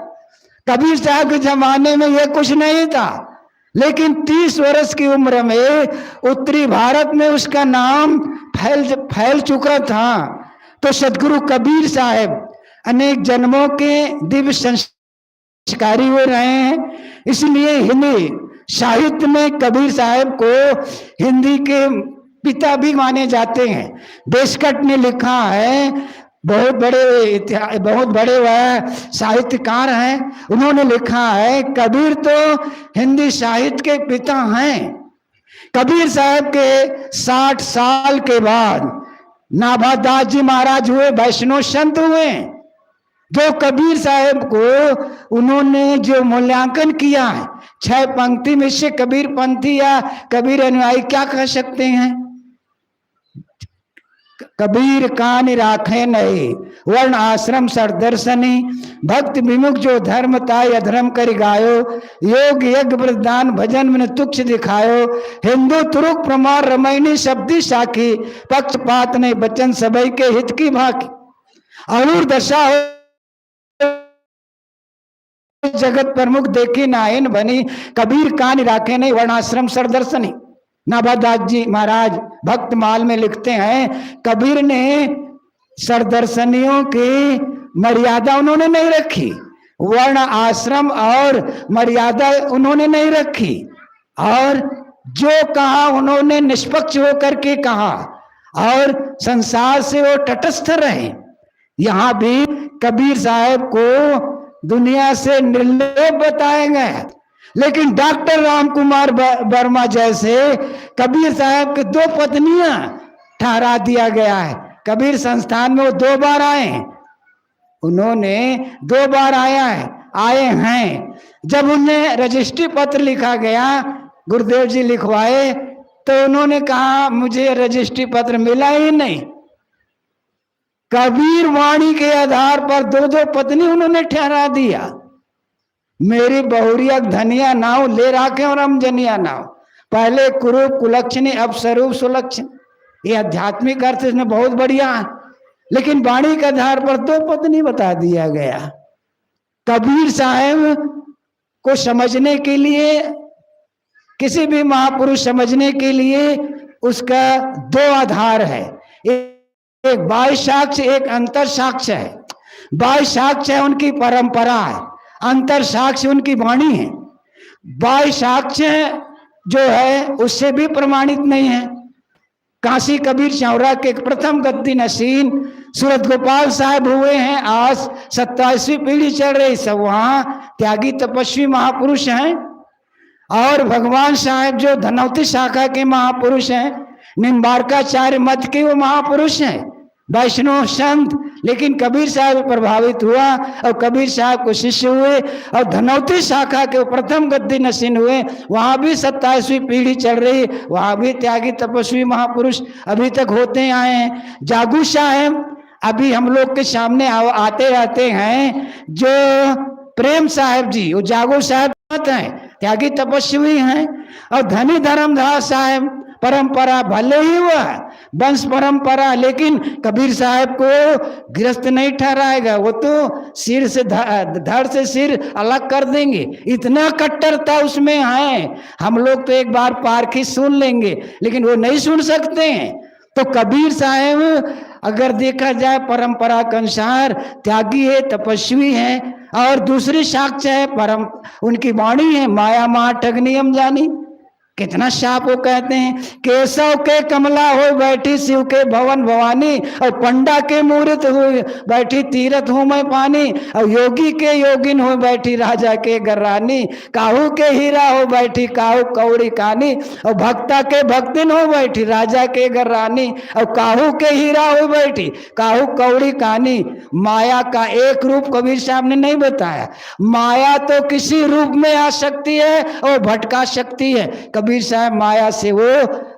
[SPEAKER 4] कबीर साहब के जमाने में ये कुछ नहीं था, लेकिन 30 वर्ष की उम्र में उत्तरी भारत में उसका नाम फैल चुका था। तो सदगुरु कबीर साहब अनेक जन्मों के दिव्य संस्कारी हो रहे हैं, इसलिए हिंदी साहित्य में कबीर साहब को हिंदी के पिता भी माने जाते हैं। देशकट ने लिखा है, बहुत बड़े वह साहित्यकार हैं, उन्होंने लिखा है कबीर तो हिंदी साहित्य के पिता हैं। कबीर साहब के 60 साल के बाद नाभादास जी महाराज हुए, वैष्णव संत हुए, जो कबीर साहब को उन्होंने जो मूल्यांकन किया है 6 पंक्ति में से कबीर पंथी या कबीर अनुयायी क्या कह सकते हैं। कबीर कान राखे नहीं, वर्ण आश्रम सरदर्शनी, भक्त विमुख जो धर्म ताय अधर्म कर गायो, योग यज्ञ वरदान भजन में तुक्ष दिखायो, हिंदू तुरुक प्रमाण रमैनी शब्दी साखी, पक्षपात नहीं बचन सबई के हित की भाकी, अरूर दशा हो जगत प्रमुख देखी नायन बनी, कबीर कान राखे नहीं वर्णाश्रम सरदर्शनी। नाभादास जी महाराज भक्त माल में लिखते हैं कबीर ने सरदर्शनियों की मर्यादा उन्होंने नहीं रखी, वर्ण आश्रम और मर्यादा उन्होंने नहीं रखी, और जो कहा उन्होंने निष्पक्ष होकर के कहा, और संसार से वो तटस्थ रहे। यहां भी कबीर साहब को दुनिया से निर्लेप बताए गए, लेकिन डॉक्टर राम कुमार वर्मा जैसे कबीर साहब की 2 पत्नियां ठहरा दिया गया है। कबीर संस्थान में वो 2 बार आए, उन्होंने 2 बार आए हैं। जब उन्हें रजिस्ट्री पत्र लिखा गया, गुरुदेव जी लिखवाए, तो उन्होंने कहा मुझे रजिस्ट्री पत्र मिला ही नहीं। कबीर वाणी के आधार पर 2-2 पत्नी उन्होंने ठहरा दिया। मेरी बहुरिया धनिया नाव ले राखे और हम जनिया नाव, पहले कुरूप कुलक्षणी अब स्वरूप सुलक्षण। ये आध्यात्मिक अर्थ इसमें बहुत बढ़िया है, लेकिन वाणी के आधार पर 2 पत्नी बता दिया गया। कबीर साहब को समझने के लिए, किसी भी महापुरुष समझने के लिए उसका 2 आधार है, एक बाह्य साक्ष्य, एक अंतर साक्ष्य है। बाह्य साक्ष्य है उनकी परंपरा है, अंतर साक्ष्य उनकी वाणी है। बाह्य साक्ष्य जो है उससे भी प्रमाणित नहीं है। काशी कबीर चौरा के प्रथम गद्दी नशीन सूरत गोपाल साहब हुए हैं, आज 27वीं पीढ़ी चल रही, सब वहां त्यागी तपस्वी महापुरुष हैं। और भगवान साहब जो धनौती शाखा के महापुरुष हैं, निम्बारकाचार्य मत के वो महापुरुष हैं, वैष्णव संत, लेकिन कबीर साहब प्रभावित हुआ और कबीर साहब को शिष्य हुए, और धनौती शाखा के प्रथम गद्दी नशीन हुए, वहां भी 27वीं पीढ़ी चल रही, वहां भी त्यागी तपस्वी महापुरुष अभी तक होते आए हैं। जागू साहब अभी हम लोग के सामने आते रहते हैं, जो प्रेम साहब जी वो जागू साहब हैं, त्यागी तपस्वी हैं। और धनी धर्मदास साहब परंपरा भले ही हुआ, वंश परंपरा, लेकिन कबीर साहब को गृहस्थ नहीं ठहराएगा, वो तो सिर से धड़ से सिर अलग कर देंगे, इतना कट्टरता उसमें है। हम लोग तो एक बार पारखी सुन लेंगे, लेकिन वो नहीं सुन सकते हैं। तो कबीर साहब अगर देखा जाए परंपरा के अनुसार त्यागी है, तपस्वी है, और दूसरी साक्ष्य है परम उनकी वाणी है, माया मा ठगनियम जानी। कितना शाप वो कहते हैं, केशव के कमला हो बैठी शिव के भवन भवानी, और पंडा के मूर्त हो बैठी तीरथ हूं मैं पानी, और योगी के योगिन हो बैठी राजा के गर्रानी, काहू के हीरा हो बैठी काहू कौड़ी कानी, और भक्ता के भक्तिन हो बैठी राजा के गर्रानी, और काहू के हीरा हो बैठी काहू कौड़ी कानी। माया का एक रूप कबीर साहब ने नहीं बताया, माया तो किसी रूप में आ सकती है और भटका सकती है। कबीर साहब माया से वो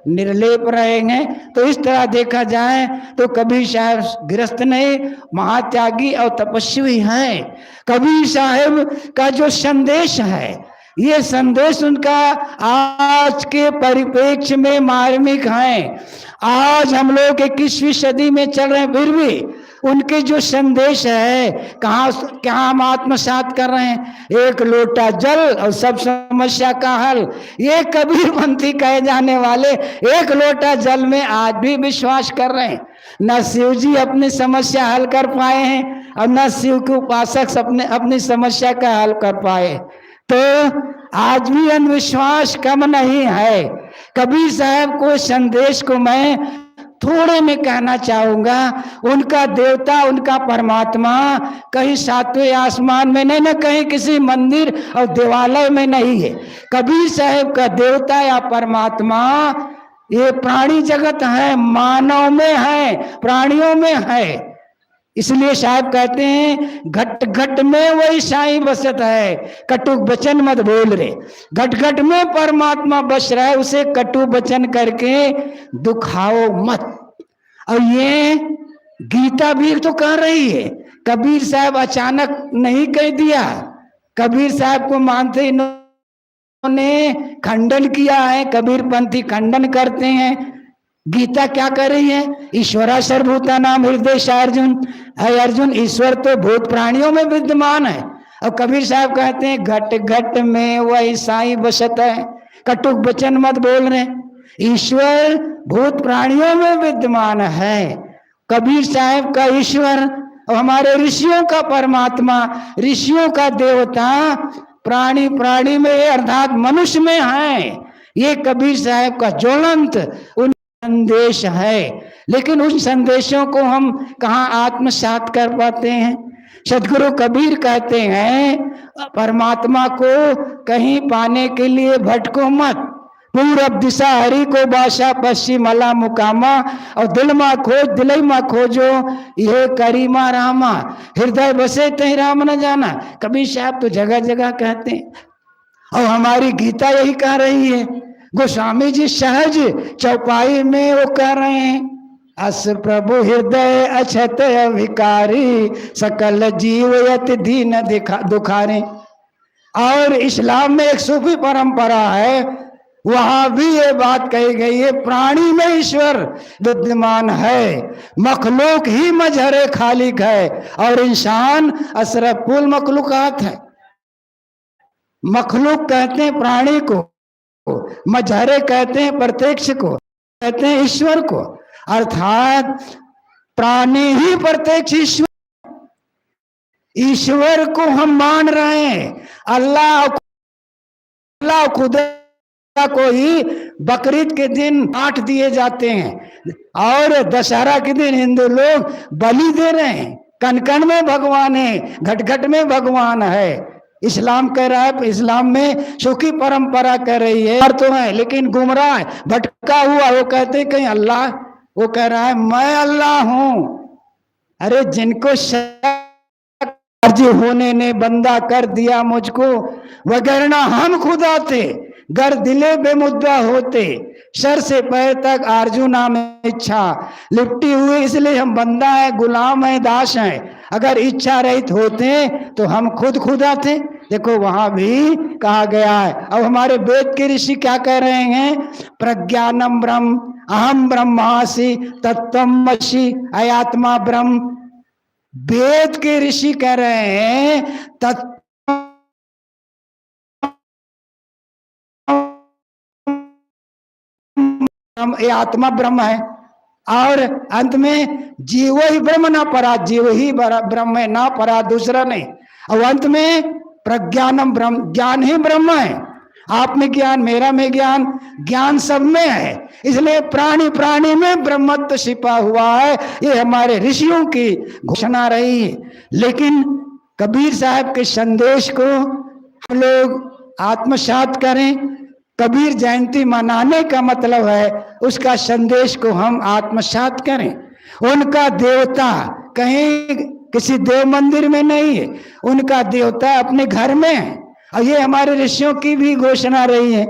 [SPEAKER 4] निर्लेप रहेंगे। तो इस तरह देखा जाए तो कबीर साहब गृहस्थ नहीं, महात्यागी और तपस्वी हैं। कबीर साहब का जो संदेश है, ये संदेश उनका आज के परिप्रेक्ष्य में मार्मिक है। आज हम लोग 21वीं सदी में चल रहे हैं, फिर भी उनके जो संदेश है कहाँ हम आत्मसात कर रहे हैं। एक लोटा जल और सब समस्या का हल, ये कबीरपंथी कहे जाने वाले एक लोटा जल में आज भी विश्वास कर रहे हैं। न शिव जी अपनी समस्या हल कर पाए हैं और न शिव के उपासक अपनी समस्या का हल कर पाए। तो आज भी अंधविश्वास कम नहीं है। कबीर साहब को संदेश को मैं थोड़े में कहना चाहूंगा, उनका देवता उनका परमात्मा कहीं सातवें आसमान में नहीं, न कहीं किसी मंदिर और देवालय में नहीं है। कबीर साहब का देवता या परमात्मा ये प्राणी जगत है, मानव में है, प्राणियों में है। इसलिए साहब कहते हैं घट घट में वही साईं बसत है, कटु वचन मत बोल रे। घट घट में परमात्मा बस रहा है, उसे कटु वचन करके दुखाओ मत। और ये गीता भी तो कह रही है, कबीर साहब अचानक नहीं कह दिया। कबीर साहब को मानते इन्होंने खंडन किया है, कबीरपंथी खंडन करते हैं। गीता क्या कर रही है, ईश्वरा सर्वभूता नाम हृदय अर्जुन। है अर्जुन, ईश्वर तो भूत प्राणियों में विद्यमान है। और कबीर साहब कहते हैं घट घट में वही साईं बसत है, कटुक वचन मत बोल रहे। ईश्वर भूत प्राणियों में विद्यमान है। कबीर साहब का ईश्वर और हमारे ऋषियों का परमात्मा, ऋषियों का देवता प्राणी प्राणी में अर्थात मनुष्य में है। ये कबीर साहब का ज्वलंत उन संदेश है। लेकिन उन संदेशों को हम कहाँ आत्मसात कर पाते हैं। सदगुरु कबीर कहते हैं परमात्मा को कहीं पाने के लिए भटको मत, पूरब दिशा हरि को बाशा पश्चिम अला मुकामा, और दिल मा खोज दिलई मा खोजो ये करीमा रामा, हृदय बसे तही राम न जाना। कबीर साहब तो जगह जगह कहते हैं और हमारी गीता यही कह रही है। गोस्वामी जी सहज चौपाई में वो कह रहे हैं अस प्रभु हृदय अछत विकारी, सकल जीव यत दीन दुखारे। और इस्लाम में एक सूफी परंपरा है, वहां भी ये बात कही गई है प्राणी में ईश्वर विद्यमान है, मखलूक ही मजहरे खालिक है, और इंसान अशरफ कुल मखलूकात है। मखलूक कहते हैं प्राणी को, मजहरे कहते हैं प्रत्यक्ष को, कहते हैं ईश्वर को। अर्थात प्राणी ही प्रत्यक्ष ईश्वर को हम मान रहे हैं। अल्लाह खुदा को ही बकरीद के दिन काट दिए जाते हैं और दशहरा के दिन हिंदू लोग बलि दे रहे हैं। कण कण में भगवान है, घट घट में भगवान है। इस्लाम कह रहा है, इस्लाम में सुखी परंपरा कह रही है तो है, लेकिन गुमराह है, भटका हुआ। वो कहते हैं कहीं अल्लाह, वो कह रहा है मैं अल्लाह हूं। अरे जिनको शक होने ने बंदा कर दिया मुझको, वगरना हम खुदा थे, गर दिले बेमुद्दा होते, सर से पैर तक आरजू नाम इच्छा लिपटी हुई, इसलिए हम बंदा है, गुलाम है, दास है। अगर इच्छा रहित होते तो हम खुद खुदा थे। देखो वहां भी कहा गया है। अब हमारे वेद के ऋषि क्या कह रहे हैं, प्रज्ञानम ब्रह्म अहम ब्रह्मासि तत्त्वमसि, आत्मा ब्रह्म। वेद के ऋषि कह रहे हैं तत्व ये आत्मा ब्रह्म है, और अंत में जीव ही ब्रह्म ना परा, जीव ही ब्रह्म है ना परा, दूसरा नहीं। और अंत में प्रज्ञानम ब्रह्म, ज्ञान ही ब्रह्म है। आप में ज्ञान, मेरा में ज्ञान, ज्ञान सब में है। इसलिए प्राणी प्राणी में ब्रह्मत्व छिपा हुआ है। ये हमारे ऋषियों की घोषणा रही है। लेकिन कबीर साहब के संदेश को हम लोग आत्मसात करें। कबीर जयंती मनाने का मतलब है उसका संदेश को हम आत्मसात करें। उनका देवता कहीं किसी देव मंदिर में नहीं है, उनका देवता अपने घर में है। और ये हमारे ऋषियों की भी घोषणा रही है।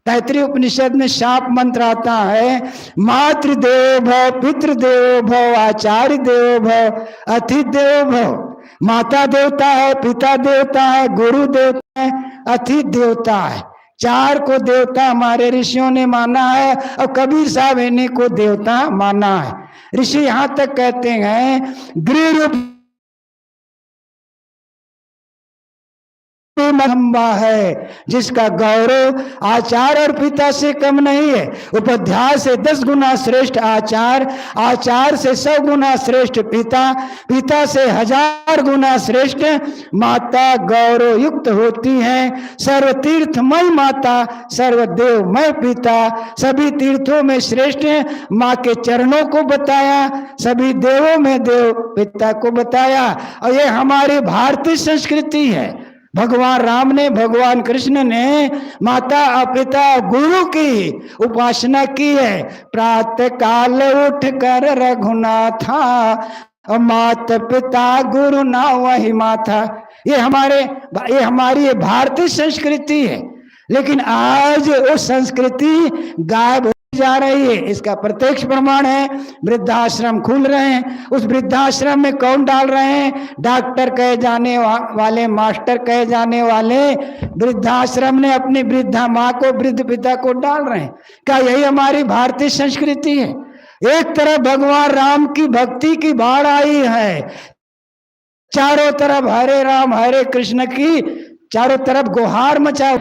[SPEAKER 4] तैत्तिरीय उपनिषद में शाप मंत्र आता है, मातृ देवो भव, पितृ देवो भव, आचार्य देवो भव, अतिथि देवो भव। माता देवता है, पिता देवता है, गुरु देवता है, अतिथि देवता है। चार को देवता हमारे ऋषियों ने माना है, और कबीर साहब इन्हीं को देवता माना है। ऋषि यहां तक कहते हैं गृह रूप लंबा है, जिसका गौरव आचार और पिता से कम नहीं है। उपाध्याय से 10 गुना श्रेष्ठ आचार, आचार से 100 गुना श्रेष्ठ पिता, पिता से 1000 गुना श्रेष्ठ माता गौरव युक्त होती हैं। सर्वतीर्थमय माता, सर्वदेवमय पिता, सभी तीर्थों में श्रेष्ठ माँ के चरणों को बताया, सभी देवों में देव पिता को बताया। और ये हमारी भारतीय संस्कृति है। भगवान राम ने, भगवान कृष्ण ने माता और पिता गुरु की उपासना की है। प्रातः काल उठ कर रघुनाथा, और माता पिता गुरु ना वही माथा। ये हमारी भारतीय संस्कृति है। लेकिन आज वो संस्कृति गायब हो जा रही है। इसका प्रत्यक्ष प्रमाण है, वृद्धाश्रम खुल रहे हैं। उस वृद्धाश्रम में कौन डाल रहे हैं? डॉक्टर कहे जाने वाले, मास्टर कहे जाने वाले वृद्धाश्रम ने अपनी वृद्धा माँ को, वृद्ध पिता को डाल रहे हैं। क्या यही हमारी भारतीय संस्कृति है? एक तरफ भगवान राम की भक्ति की बाढ़ आई है, चारों तरफ हरे राम हरे कृष्ण की चारों तरफ गुहार मचाओ,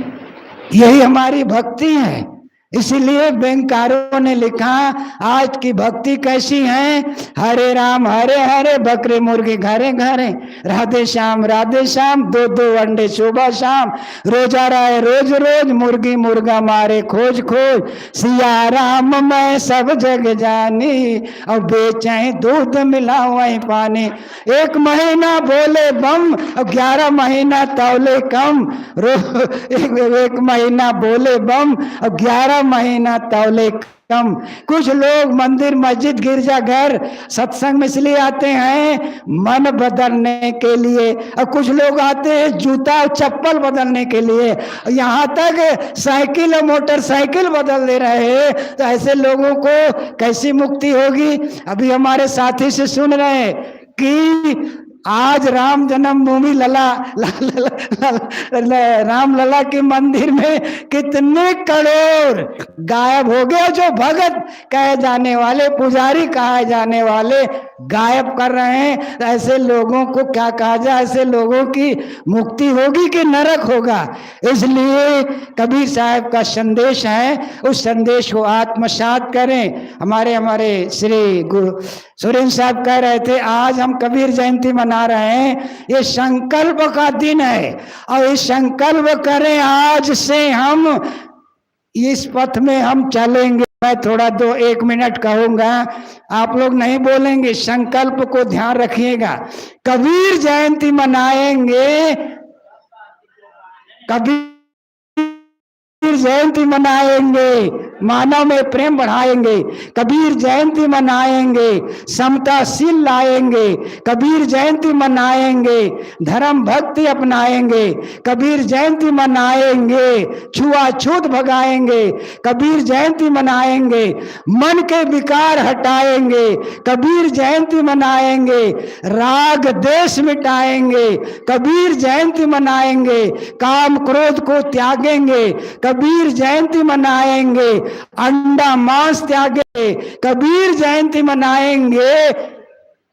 [SPEAKER 4] यही हमारी भक्ति है। इसीलिए बैंककारों ने लिखा आज की भक्ति कैसी है? हरे राम हरे हरे, बकरे मुर्गे घरे घरे, राधे श्याम 2-2 अंडे सुबह शाम, रोजा रहे रोज रोज, मुर्गी मुर्गा मारे खोज खोज, सिया राम मैं सब जग जानी, और बेचे दूध मिला वही पानी। 1 महीना बोले बम, और 11 महीना तौले कम। 1 महीना बोले बम, और 11 महीना तौले कम। कुछ लोग मंदिर मस्जिद गिरजाघर सत्संग में इसलिए आते हैं मन बदलने के लिए, और कुछ लोग आते हैं जूता और चप्पल बदलने के लिए, यहाँ तक साइकिल और मोटरसाइकिल बदल दे रहे हैं। तो ऐसे लोगों को कैसी मुक्ति होगी? अभी हमारे साथी से सुन रहे हैं कि आज राम जन्मभूमि राम लला के मंदिर में कितने करोड़ गायब हो गए। जो भगत कहे जाने वाले, पुजारी कहे जाने वाले गायब कर रहे हैं। ऐसे लोगों को क्या कहा जाए? ऐसे लोगों की मुक्ति होगी कि नरक होगा? इसलिए कबीर साहब का संदेश है, उस संदेश को आत्मसात करें। हमारे श्री गुरु सुरेंद्र साहब कह रहे थे आज हम कबीर जयंती मना रहे हैं, ये संकल्प का दिन है, और इस संकल्प करें आज से हम इस पथ में हम चलेंगे। मैं थोड़ा 1 मिनट कहूंगा, आप लोग नहीं बोलेंगे, संकल्प को ध्यान रखिएगा। कबीर जयंती मनाएंगे, कबीर जयंती मनाएंगे, मानव में प्रेम बढ़ाएंगे। कबीर जयंती मनाएंगे, समताशील लाएंगे। कबीर जयंती मनाएंगे, धर्म भक्ति अपनाएंगे। कबीर जयंती मनाएंगे, छुआछूत भगाएंगे। कबीर जयंती मनाएंगे, मन के विकार हटाएंगे। कबीर जयंती मनाएंगे, राग देश मिटाएंगे। कबीर जयंती मनाएंगे, काम क्रोध को त्यागेंगे। कबीर जयंती मनाएंगे, अंडा मांस त्यागे, कबीर जयंती मनाएंगे,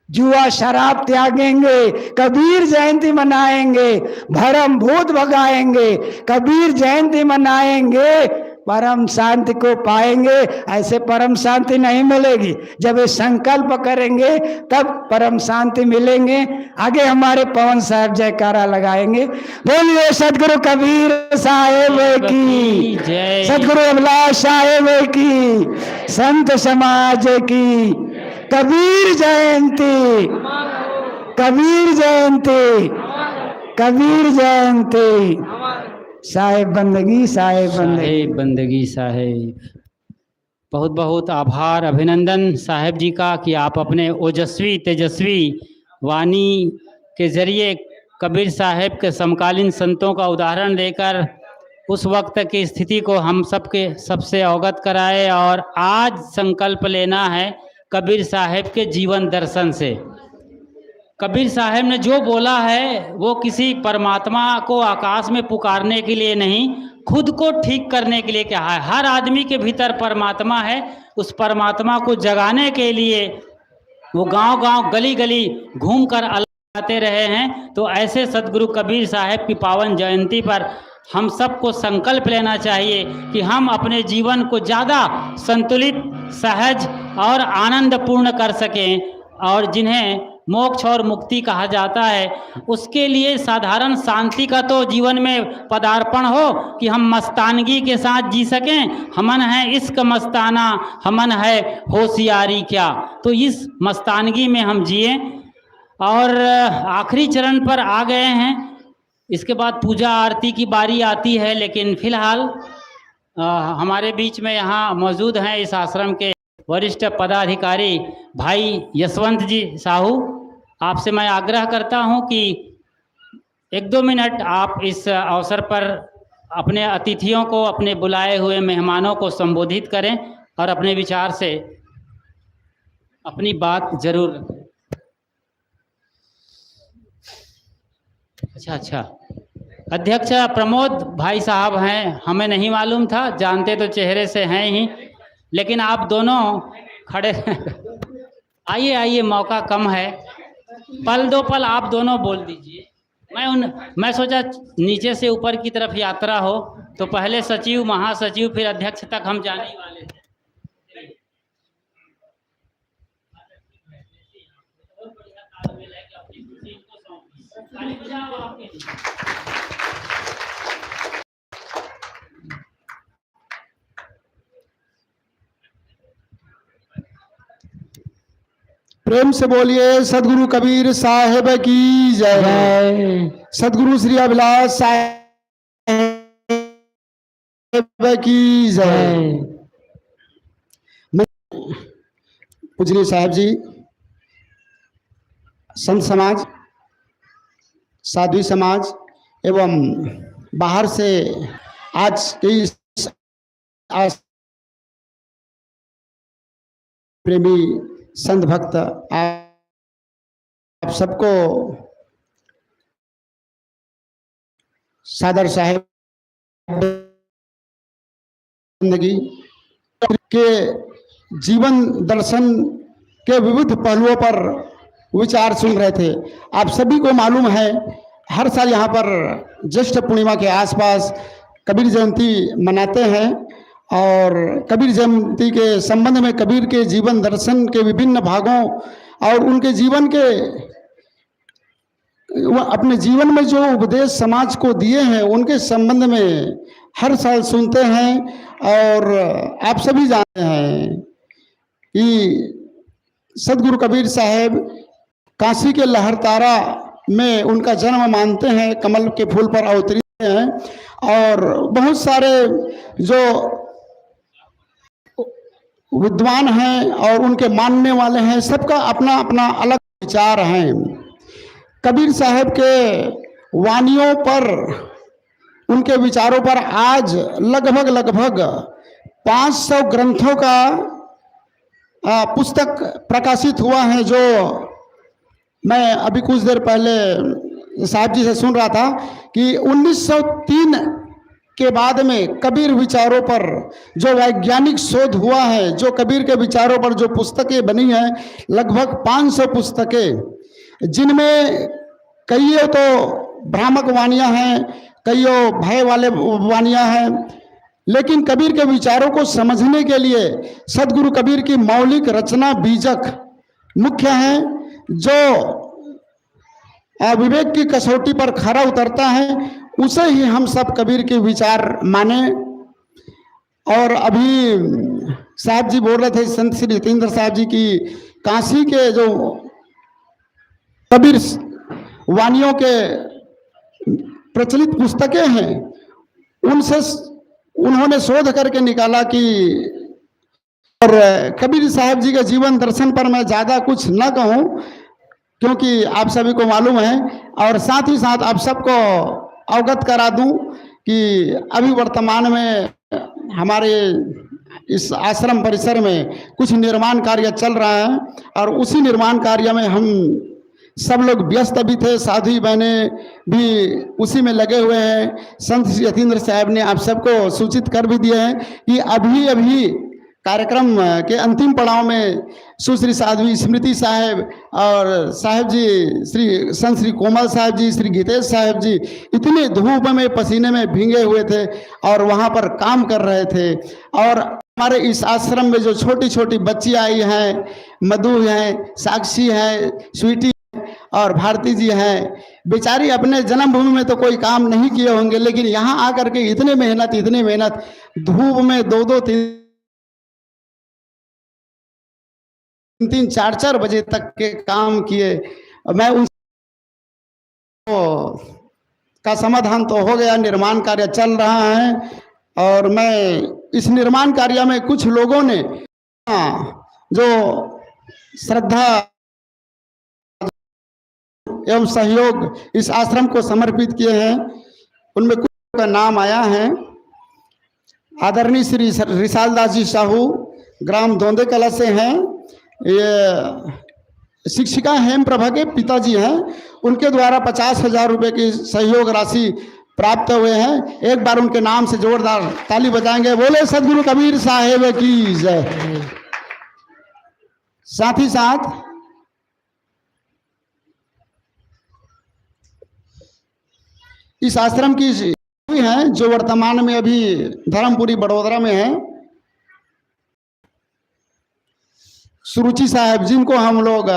[SPEAKER 4] जुआ शराब त्यागेंगे, कबीर जयंती मनाएंगे, भरम भूत भगाएंगे, कबीर जयंती मनाएंगे, परम शांति को पाएंगे। ऐसे परम शांति नहीं मिलेगी, जब ये संकल्प करेंगे तब परम शांति मिलेंगे। आगे हमारे पवन साहब जयकारा लगाएंगे। बोलिए सदगुरु कबीर साहेब की
[SPEAKER 1] जय।
[SPEAKER 4] सदगुरु अभिलाष साहेब की, संत समाज की। कबीर जयंती, कबीर जयंती, कबीर जयंती। साहेब बंदगी, साहेब बंदगी।
[SPEAKER 1] साहेब बंदगी साहेब। बहुत बहुत आभार, अभिनंदन साहेब जी का कि आप अपने ओजस्वी तेजस्वी वाणी के जरिए कबीर साहेब के समकालीन संतों का उदाहरण देकर उस वक्त की स्थिति को हम सबसे अवगत कराए। और आज संकल्प लेना है कबीर साहेब के जीवन दर्शन से। कबीर साहब ने जो बोला है वो किसी परमात्मा को आकाश में पुकारने के लिए नहीं, खुद को ठीक करने के लिए कहा है। हर आदमी के भीतर परमात्मा है, उस परमात्मा को जगाने के लिए वो गांव-गांव गली-गली घूमकर आते रहे हैं। तो ऐसे सदगुरु कबीर साहब की पावन जयंती पर हम सबको संकल्प लेना चाहिए कि हम अपने जीवन को ज़्यादा संतुलित, सहज और आनंदपूर्ण कर सकें। और जिन्हें मोक्ष और मुक्ति कहा जाता है, उसके लिए साधारण शांति का तो जीवन में पदार्पण हो कि हम मस्तानगी के साथ जी सकें। हमन है इश्क मस्ताना, हमन है होशियारी क्या। तो इस मस्तानगी में हम जिए। और आखिरी चरण पर आ गए हैं, इसके बाद पूजा आरती की बारी आती है। लेकिन फिलहाल हमारे बीच में यहाँ मौजूद हैं इस आश्रम के वरिष्ठ पदाधिकारी भाई यशवंत जी साहू। आपसे मैं आग्रह करता हूं कि 1-2 मिनट आप इस अवसर पर अपने अतिथियों को, अपने बुलाए हुए मेहमानों को संबोधित करें और अपने विचार से अपनी बात जरूर रखें। अच्छा, अध्यक्ष प्रमोद भाई साहब हैं, हमें नहीं मालूम था, जानते तो चेहरे से हैं ही, लेकिन आप दोनों खड़े आइए, मौका कम है, पल दो पल आप दोनों बोल दीजिए। मैं सोचा नीचे से ऊपर की तरफ यात्रा हो, तो पहले सचिव, महासचिव, फिर अध्यक्ष तक हम जाने ही वाले थे।
[SPEAKER 5] प्रेम से बोलिए सदगुरु कबीर साहेब की जय। सदगुरु श्री अभिलाष साहेब की जय। पूजनीय साहब जी, संत समाज, साध्वी समाज एवं बाहर से आज के प्रेमी संत भक्त आप सबको सादर साहेब जिंदगी के जीवन दर्शन के विविध पहलुओं पर विचार सुन रहे थे। आप सभी को मालूम है, हर साल यहाँ पर ज्येष्ठ पूर्णिमा के आसपास कबीर जयंती मनाते हैं और कबीर जयंती के संबंध में कबीर के जीवन दर्शन के विभिन्न भागों और उनके जीवन के अपने जीवन में जो उपदेश समाज को दिए हैं उनके संबंध में हर साल सुनते हैं। और आप सभी जानते हैं कि सदगुरु कबीर साहेब काशी के लहरतारा में उनका जन्म मानते हैं, कमल के फूल पर अवतरित हैं। और बहुत सारे जो विद्वान हैं और उनके मानने वाले हैं, सबका अपना अपना अलग विचार हैं। कबीर साहब के वानियों पर, उनके विचारों पर आज लगभग 500 ग्रंथों का पुस्तक प्रकाशित हुआ है। जो मैं अभी कुछ देर पहले साहब जी से सुन रहा था कि 1903 के बाद में कबीर विचारों पर जो वैज्ञानिक शोध हुआ है, जो कबीर के विचारों पर जो पुस्तकें बनी हैं, लगभग 500 पुस्तकें, जिनमें कईयों तो भ्रामक वाणियां हैं, कईयों भय वाले वाणियां हैं, लेकिन कबीर के विचारों को समझने के लिए सदगुरु कबीर की मौलिक रचना बीजक मुख्य है, जो विवेक की कसौटी पर खरा उतरता है, उसे ही हम सब कबीर के विचार माने। और अभी साहब जी बोल रहे थे, संत श्री यतीन्द्र साहब जी की काशी के जो कबीर वाणियों के प्रचलित पुस्तकें हैं, उनसे उन्होंने शोध करके निकाला कि, और कबीर साहब जी के जीवन दर्शन पर मैं ज़्यादा कुछ न कहूँ, क्योंकि आप सभी को मालूम है, और साथ ही साथ आप सबको अवगत करा दूं कि अभी वर्तमान में हमारे इस आश्रम परिसर में कुछ निर्माण कार्य चल रहा है, और उसी निर्माण कार्य में हम सब लोग व्यस्त भी थे, साधु बहने भी उसी में लगे हुए हैं। संत श्री यतीन्द्र साहब ने आप सबको सूचित कर भी दिए हैं कि अभी अभी कार्यक्रम के अंतिम पड़ाव में सुश्री साध्वी स्मृति साहब और साहब जी श्री संत श्री कोमल साहब जी, श्री गीतेश साहब जी इतने धूप में पसीने में भींगे हुए थे और वहाँ पर काम कर रहे थे। और हमारे इस आश्रम में जो छोटी छोटी बच्ची आई हैं, मधु हैं, साक्षी है, स्वीटी और भारती जी हैं, बेचारी अपने जन्मभूमि में तो कोई काम नहीं किए होंगे, लेकिन यहाँ आकर के इतने मेहनत धूप में 2-2, 3-3, 4-4 बजे तक के काम किए। मैं उन का समाधान तो हो गया, निर्माण कार्य चल रहा है, और मैं इस निर्माण कार्य में कुछ लोगों ने जो श्रद्धा एवं सहयोग इस आश्रम को समर्पित किए हैं, उनमें कुछ का नाम आया है। आदरणीय श्री रिसाल दास जी साहू ग्राम दोंदे कला से हैं, ये शिक्षिका हेम प्रभा के पिताजी हैं, उनके द्वारा 50,000 रुपये की सहयोग राशि प्राप्त हुए हैं। एक बार उनके नाम से जोरदार ताली बजाएंगे। बोले सदगुरु कबीर साहेब की जय। साथ ही साथ इस आश्रम की हैं जो वर्तमान में अभी धर्मपुरी बड़ोदरा में है, सुरुचि साहब, जिनको हम लोग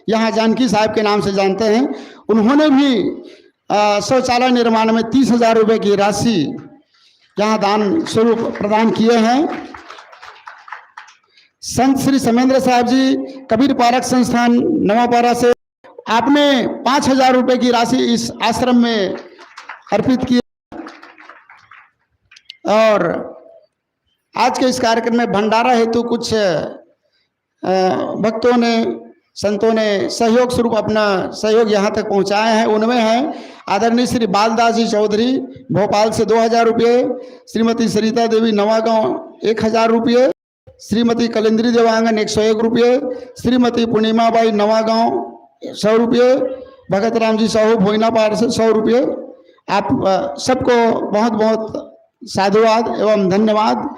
[SPEAKER 5] यहाँ जानकी साहब के नाम से जानते हैं, उन्होंने भी शौचालय निर्माण में 30,000 रुपये की राशि यहाँ दान स्वरूप प्रदान किए हैं। संत श्री समेंद्र साहब जी कबीर पारक संस्थान नवापारा से आपने 5,000 रुपये की राशि इस आश्रम में अर्पित की। और आज के इस कार्यक्रम में भंडारा हेतु कुछ भक्तों ने, संतों ने सहयोग स्वरूप अपना सहयोग यहाँ तक पहुँचाए हैं। उनमें हैं आदरणीय श्री बालदास जी चौधरी भोपाल से 2,000 रुपये, श्रीमती सरिता देवी नवागांव 1,000 रुपये, श्रीमती कलिंद्री देवांगन 101 रुपये, श्रीमती पूर्णिमाबाई नवागांव 100 रुपये, भगत राम जी साहू भोइनापार से 100 रुपये। आप सबको बहुत बहुत साधुवाद एवं धन्यवाद।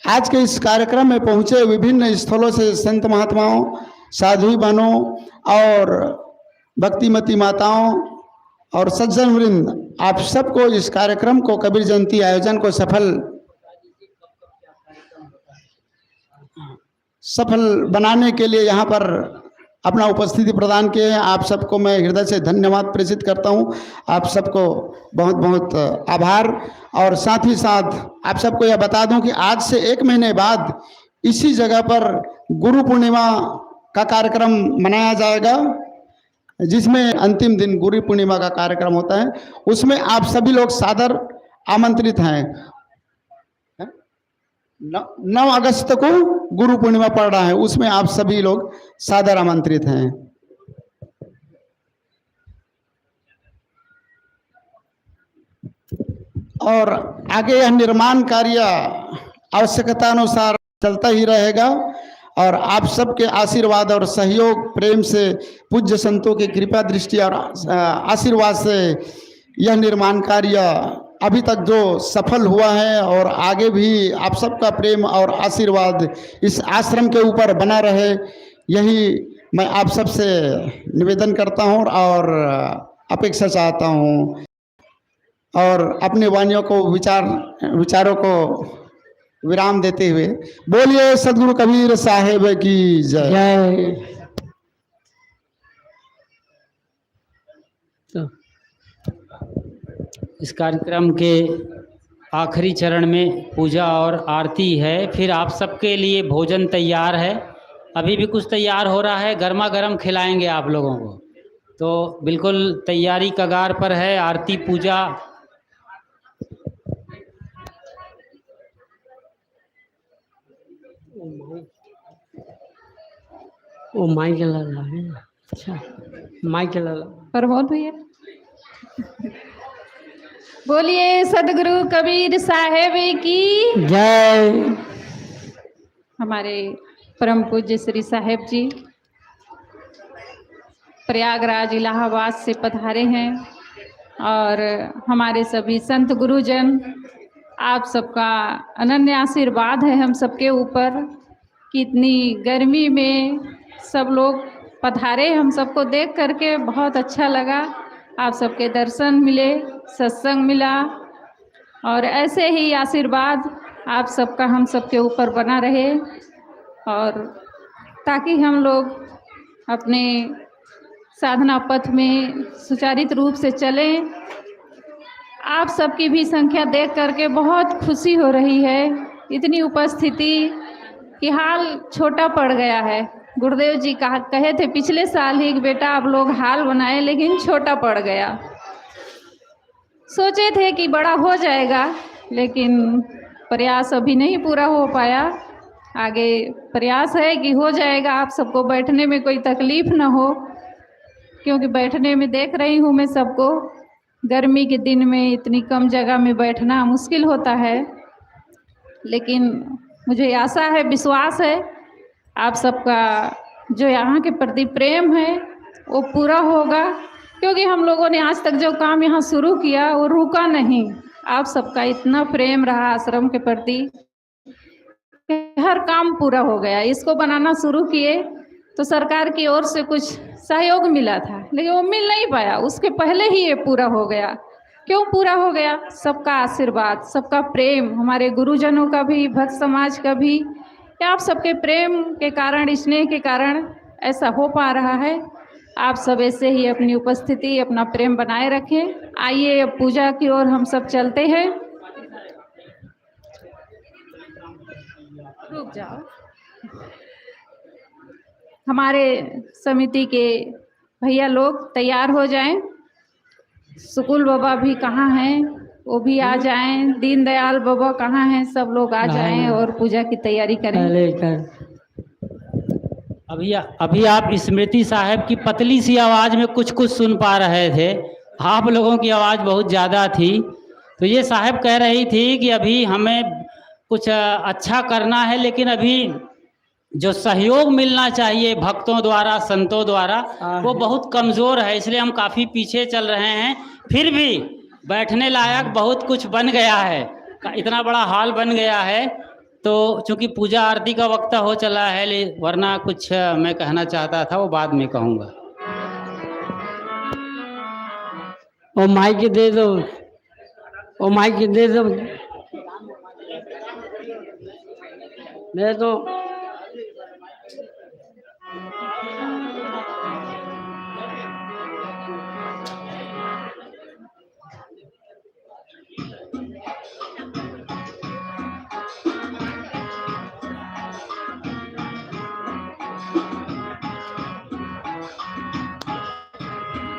[SPEAKER 5] आज के इस कार्यक्रम में पहुँचे विभिन्न स्थलों से संत महात्माओं, साधु बहनों और भक्तिमती माताओं और सज्जन वृंद, आप सबको इस कार्यक्रम को, कबीर जयंती आयोजन को सफल बनाने के लिए यहाँ पर अपना उपस्थिति प्रदान किए हैं। आप सबको मैं हृदय से धन्यवाद प्रेषित करता हूँ। आप सबको बहुत बहुत आभार। और साथ ही साथ आप सबको यह बता दूं कि आज से 1 महीने बाद इसी जगह पर गुरु पूर्णिमा का कार्यक्रम मनाया जाएगा, जिसमें अंतिम दिन गुरु पूर्णिमा का कार्यक्रम होता है। उसमें आप सभी लोग सादर आमंत्रित हैं। 9 अगस्त को गुरु पूर्णिमा पड़ रहा है, उसमें आप सभी लोग सादर आमंत्रित हैं। और आगे यह निर्माण कार्य आवश्यकता अनुसार चलता ही रहेगा, और आप सबके आशीर्वाद और सहयोग प्रेम से, पूज्य संतों की कृपा दृष्टि और आशीर्वाद से यह निर्माण कार्य अभी तक जो सफल हुआ है और आगे भी आप सबका प्रेम और आशीर्वाद इस आश्रम के ऊपर बना रहे, यही मैं आप सबसे निवेदन करता हूँ और अपेक्षा चाहता हूँ। और अपने वाणियों को विचारों को विराम देते हुए बोलिए सदगुरु कबीर साहेब की जय।
[SPEAKER 4] जय।
[SPEAKER 1] इस कार्यक्रम के आखिरी चरण में पूजा और आरती है, फिर आप सबके लिए भोजन तैयार है। अभी भी कुछ तैयार हो रहा है, गर्मा गर्म खिलाएंगे आप लोगों को। तो बिल्कुल तैयारी कगार पर है आरती पूजा।
[SPEAKER 6] वो माइक लगा है। अच्छा, माइक लगा।
[SPEAKER 3] प्रमोद भैया बोलिए सदगुरु कबीर साहेब की
[SPEAKER 6] जय।
[SPEAKER 3] हमारे परम पूज्य श्री साहेब जी प्रयागराज इलाहाबाद से पधारे हैं और हमारे सभी संत गुरुजन, आप सबका अनन्य आशीर्वाद है हम सबके ऊपर कि इतनी गर्मी में सब लोग पधारे। हम सबको देख करके बहुत अच्छा लगा, आप सबके दर्शन मिले, सत्संग मिला और ऐसे ही आशीर्वाद आप सबका हम सबके ऊपर बना रहे और ताकि हम लोग अपने साधना पथ में सुचारित रूप से चलें। आप सबकी भी संख्या देख करके बहुत खुशी हो रही है। इतनी उपस्थिति कि हाल छोटा पड़ गया है। गुरुदेव जी कहे थे पिछले साल ही कि बेटा आप लोग हाल बनाए, लेकिन छोटा पड़ गया। सोचे थे कि बड़ा हो जाएगा, लेकिन प्रयास अभी नहीं पूरा हो पाया। आगे प्रयास है कि हो जाएगा, आप सबको बैठने में कोई तकलीफ ना हो, क्योंकि बैठने में देख रही हूँ मैं सबको, गर्मी के दिन में इतनी कम जगह में बैठना मुश्किल होता है। लेकिन मुझे आशा है, विश्वास है, आप सबका जो यहाँ के प्रति प्रेम है वो पूरा होगा, क्योंकि हम लोगों ने आज तक जो काम यहाँ शुरू किया वो रुका नहीं। आप सबका इतना प्रेम रहा आश्रम के प्रति, हर काम पूरा हो गया। इसको बनाना शुरू किए तो सरकार की ओर से कुछ सहयोग मिला था, लेकिन वो मिल नहीं पाया, उसके पहले ही ये पूरा हो गया। क्यों पूरा हो गया? सबका आशीर्वाद, सबका प्रेम, हमारे गुरुजनों का भी, भक्त समाज का भी, आप सबके प्रेम के कारण, स्नेह के कारण ऐसा हो पा रहा है। आप सब ऐसे ही अपनी उपस्थिति, अपना प्रेम बनाए रखें। आइए अब पूजा की ओर हम सब चलते हैं। रुक जाओ। हमारे समिति के भैया लोग तैयार हो जाएं। सुकुल बाबा भी कहाँ हैं, वो भी आ जाएं। दीनदयाल बाबा कहाँ हैं, सब लोग आ जाएं और पूजा की तैयारी करें।
[SPEAKER 1] अभी आप स्मृति साहब की पतली सी आवाज़ में कुछ कुछ सुन पा रहे थे। आप लोगों की आवाज़ बहुत ज़्यादा थी। तो ये साहब कह रही थी कि अभी हमें कुछ अच्छा करना है, लेकिन अभी जो सहयोग मिलना चाहिए भक्तों द्वारा, संतों द्वारा, वो बहुत कमज़ोर है। इसलिए हम काफ़ी पीछे चल रहे हैं। फिर भी बैठने लायक बहुत कुछ बन गया है, इतना बड़ा हॉल बन गया है। तो चूँकि पूजा आरती का वक्त हो चला है, वरना कुछ मैं कहना चाहता था वो बाद में कहूँगा।
[SPEAKER 6] वो माइक दे दो, वो माइक दे दो, दे दो।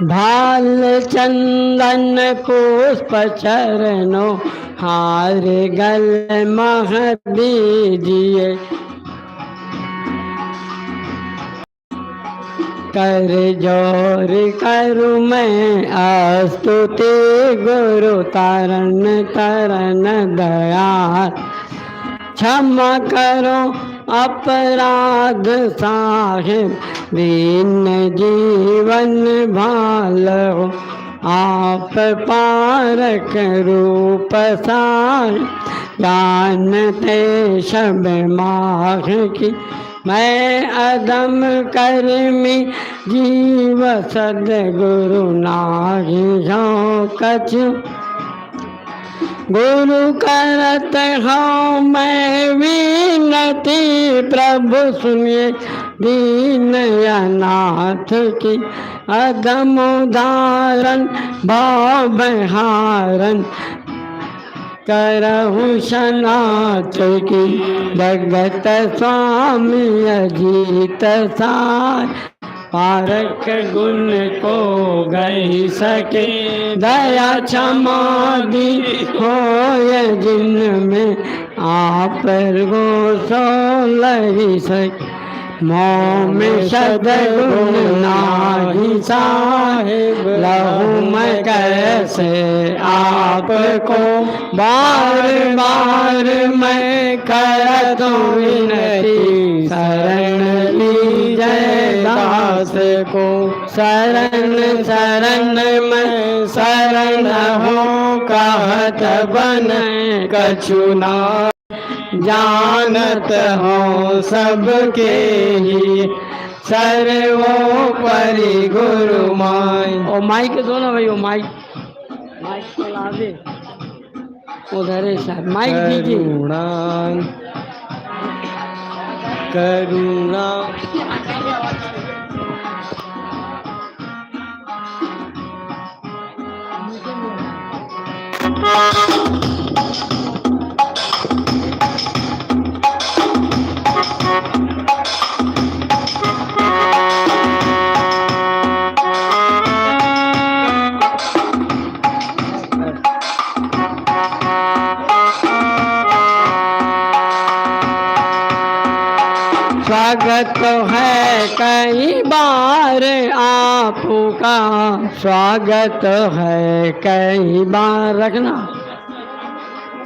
[SPEAKER 6] भाल चंदन पुष्प चरणों हार गल मह दीजिए, कर जोर करूँ मैं स्तुति गुरु तरन तरन दयाल, क्षमा करो अपराध साहिब दीन जीवन भालो, आप पारक रूप सार जानते सब माह की। मैं अदम कर्मी जीव सदगुरु नाहि जो कछु। गुरु करत हूँ मैं विनती प्रभु सुनिए दीन अनाथ की। अधम उदाहरण भाव हारण करहु सनाथ की। जगत स्वामी अजीत सार पारक गुण को गई सके। दया क्षमा दी हो जिन में आप गो सो लही सके। मोह में सदगुण नाही साहेब लहू मैं कैसे आपको। बार बार मैं करता विनती शरण लीजिए दास को। शरण शरण मैं शरण हूँ कहत बन कछु ना। जानत हो सबके ही सर्वोपरि गुरु माई। ओ माइक दो ना भाई, ओ माइक चला दे उधर है साहब, माइक दीजिए। करुणा स्वागत है कई बार आपका। स्वागत है कई बार रखना।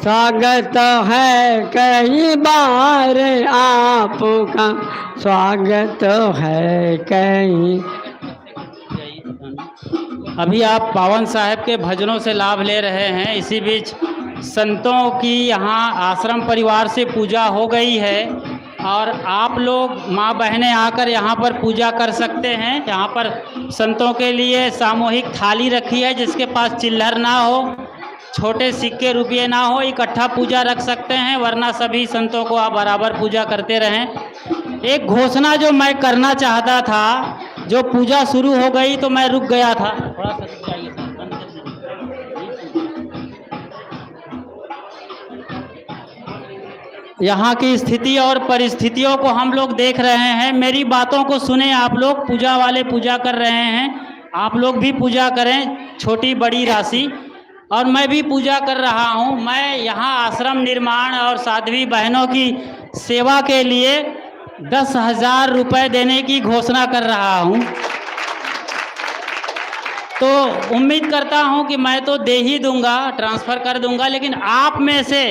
[SPEAKER 6] स्वागत है कई बार आपका। स्वागत है कई।
[SPEAKER 1] अभी आप पावन साहब के भजनों से लाभ ले रहे हैं। इसी बीच संतों की यहाँ आश्रम परिवार से पूजा हो गई है और आप लोग माँ बहनें आकर यहाँ पर पूजा कर सकते हैं। यहाँ पर संतों के लिए सामूहिक थाली रखी है। जिसके पास चिल्लर ना हो, छोटे सिक्के रुपये ना हो, इकट्ठा पूजा रख सकते हैं, वरना सभी संतों को आप बराबर पूजा करते रहें। एक घोषणा जो मैं करना चाहता था, जो पूजा शुरू हो गई तो मैं रुक गया था। थोड़ा सा रुक जाइए सर, बंद कर दीजिए। यहाँ की स्थिति और परिस्थितियों को हम लोग देख रहे हैं। मेरी बातों को सुने आप लोग। पूजा वाले पूजा कर रहे हैं, आप लोग भी पूजा करें, छोटी बड़ी राशि। और मैं भी पूजा कर रहा हूँ। मैं यहाँ आश्रम निर्माण और साध्वी बहनों की सेवा के लिए 10,000 रुपये देने की घोषणा कर रहा हूँ। तो उम्मीद करता हूँ कि मैं तो दे ही दूँगा, ट्रांसफ़र कर दूँगा, लेकिन आप में से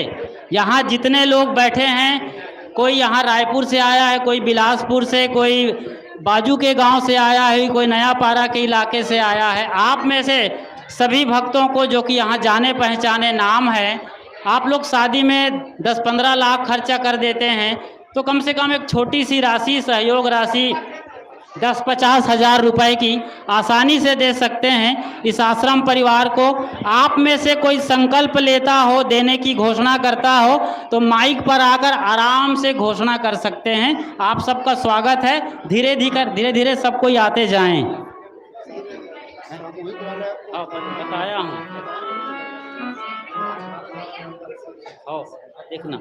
[SPEAKER 1] यहाँ जितने लोग बैठे हैं, कोई यहाँ रायपुर से आया है, कोई बिलासपुर से, कोई बाजू के गांव से आया है, कोई नया पारा के इलाके से आया है। आप में से सभी भक्तों को जो कि यहाँ जाने पहचाने नाम है, आप लोग शादी में 10-15 लाख खर्चा कर देते हैं, तो कम से कम एक छोटी सी राशि, सहयोग राशि 10-50 हज़ार रुपए की आसानी से दे सकते हैं इस आश्रम परिवार को। आप में से कोई संकल्प लेता हो, देने की घोषणा करता हो, तो माइक पर आकर आराम से घोषणा कर सकते हैं। आप सबका स्वागत है। धीरे धीरे सब कोई आते जाएं। बताया हूँ, देखना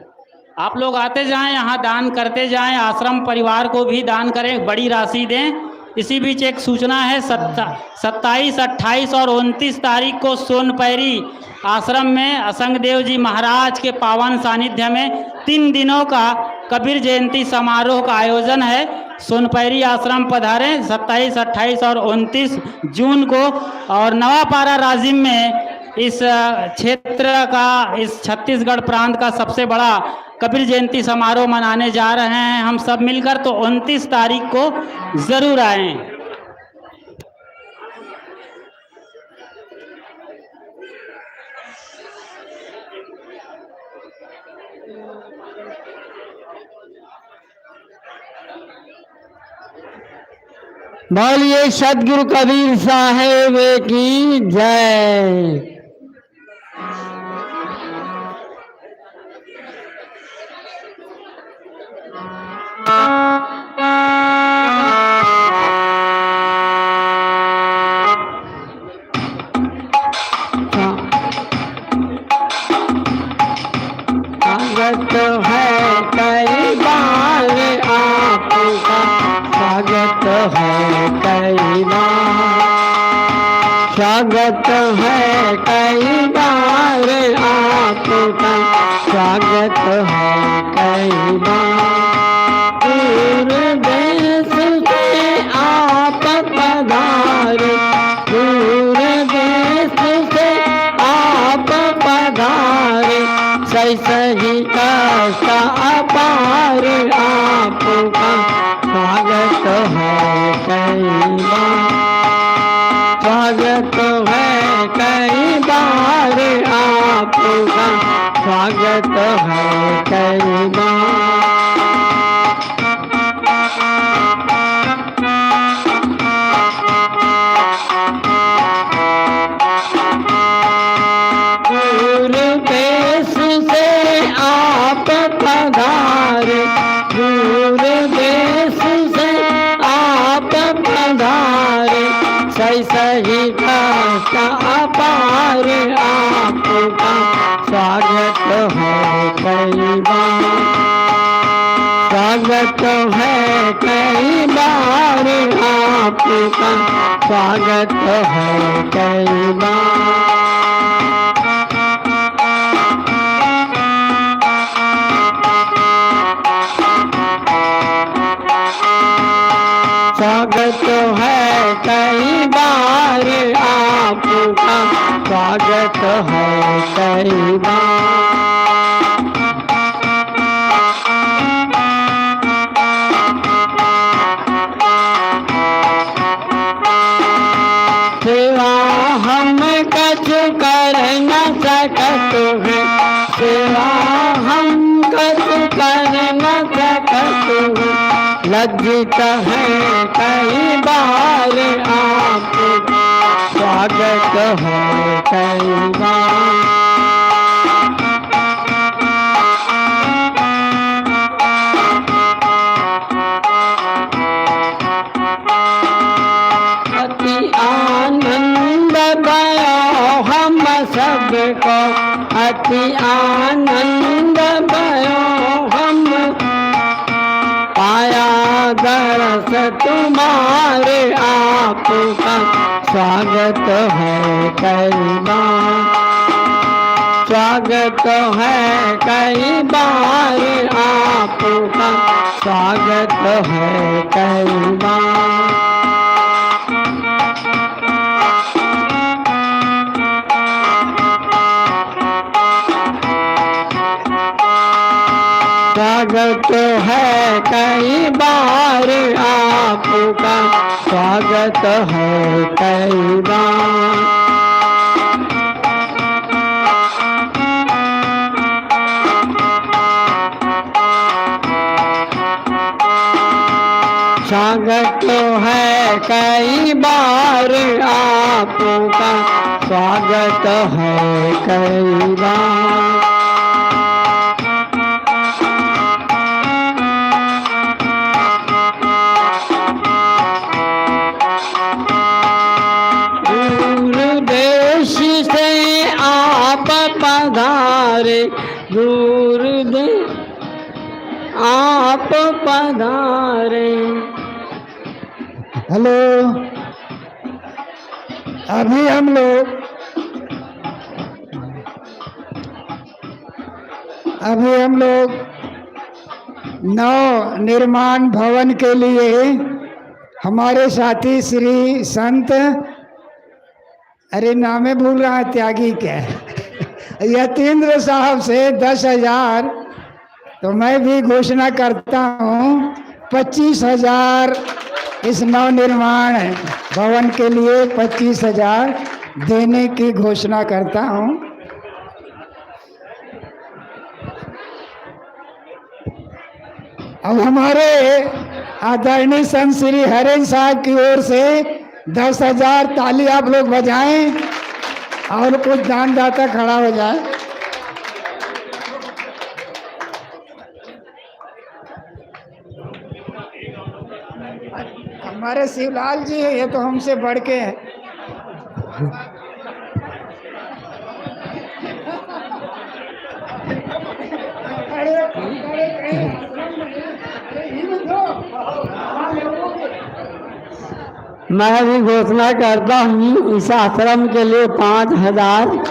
[SPEAKER 1] आप लोग आते जाएं, यहाँ दान करते जाएं, आश्रम परिवार को भी दान करें, बड़ी राशि दें। इसी बीच एक सूचना है, 27, 28 और 29 तारीख को सोनपैरी आश्रम में असंगदेव जी महाराज के पावन सानिध्य में 3 दिनों का कबीर जयंती समारोह का आयोजन है। सोनपैरी आश्रम पधारें 27, 28 और 29 जून को। और नवापारा राजिम में इस क्षेत्र का, इस छत्तीसगढ़ प्रांत का सबसे बड़ा कबीर जयंती समारोह मनाने जा रहे हैं हम सब मिलकर। तो 29 तारीख को ज़रूर आएं।
[SPEAKER 6] बोलिए सदगुरु कबीर साहेब की जय। स्वागत है कई बार आपका, स्वागत है कई बार, स्वागत है कई बार आपका, स्वागत है कई बार। दूर देश से आप पधारे, दूर देश से आप पधारे, सही सही कष्ट अपार आपका, स्वागत है कई बार, स्वागत है कई बार आपका, स्वागत है कई बार। दूर देश से आप पधारे, दूर देश से आप पधारे, सही सही कष्ट अपार आपका, स्वागत है कई बार, स्वागत है कई बार आपका, स्वागत है कई बार। स्वागत है कई बार आपका, स्वागत है कई बार। सेवा हम कछ कर न सकत हैं, सेवा हम कछ कर न सकत हैं, लज्जित है कई बार आपका, स्वागत है कई बार। अति आनंद भयो हम सबको, अति आनंद भयो हम, पाया दरस तुम्हारे आपका, स्वागत है कई बार, स्वागत है कई बार आपका, स्वागत है कई बार। स्वागत है कई बार आपका, स्वागत है कई बार। स्वागत है कई बार आपका, स्वागत है कई बार। पधारे, दूर दे आप पधारे।
[SPEAKER 4] हेलो, अभी हम लोग नव निर्माण भवन के लिए हमारे साथी श्री संत, अरे नामे भूल रहा है, त्यागी क्या यतीन्द्र साहब से 10,000, तो मैं भी घोषणा करता हूँ 25,000 इस नव निर्माण भवन के लिए 25,000 देने की घोषणा करता हूँ। अब आदरणीय संत श्री हरेंद्र साहब की ओर से 10,000 ताली आप लोग बजाएं और कुछ दानदाता खड़ा हो जाए। हमारे शिवलाल जी ये तो हमसे बढ़ के हैं।
[SPEAKER 6] मैं भी घोषणा करता हूँ इस आश्रम के लिए 5,000।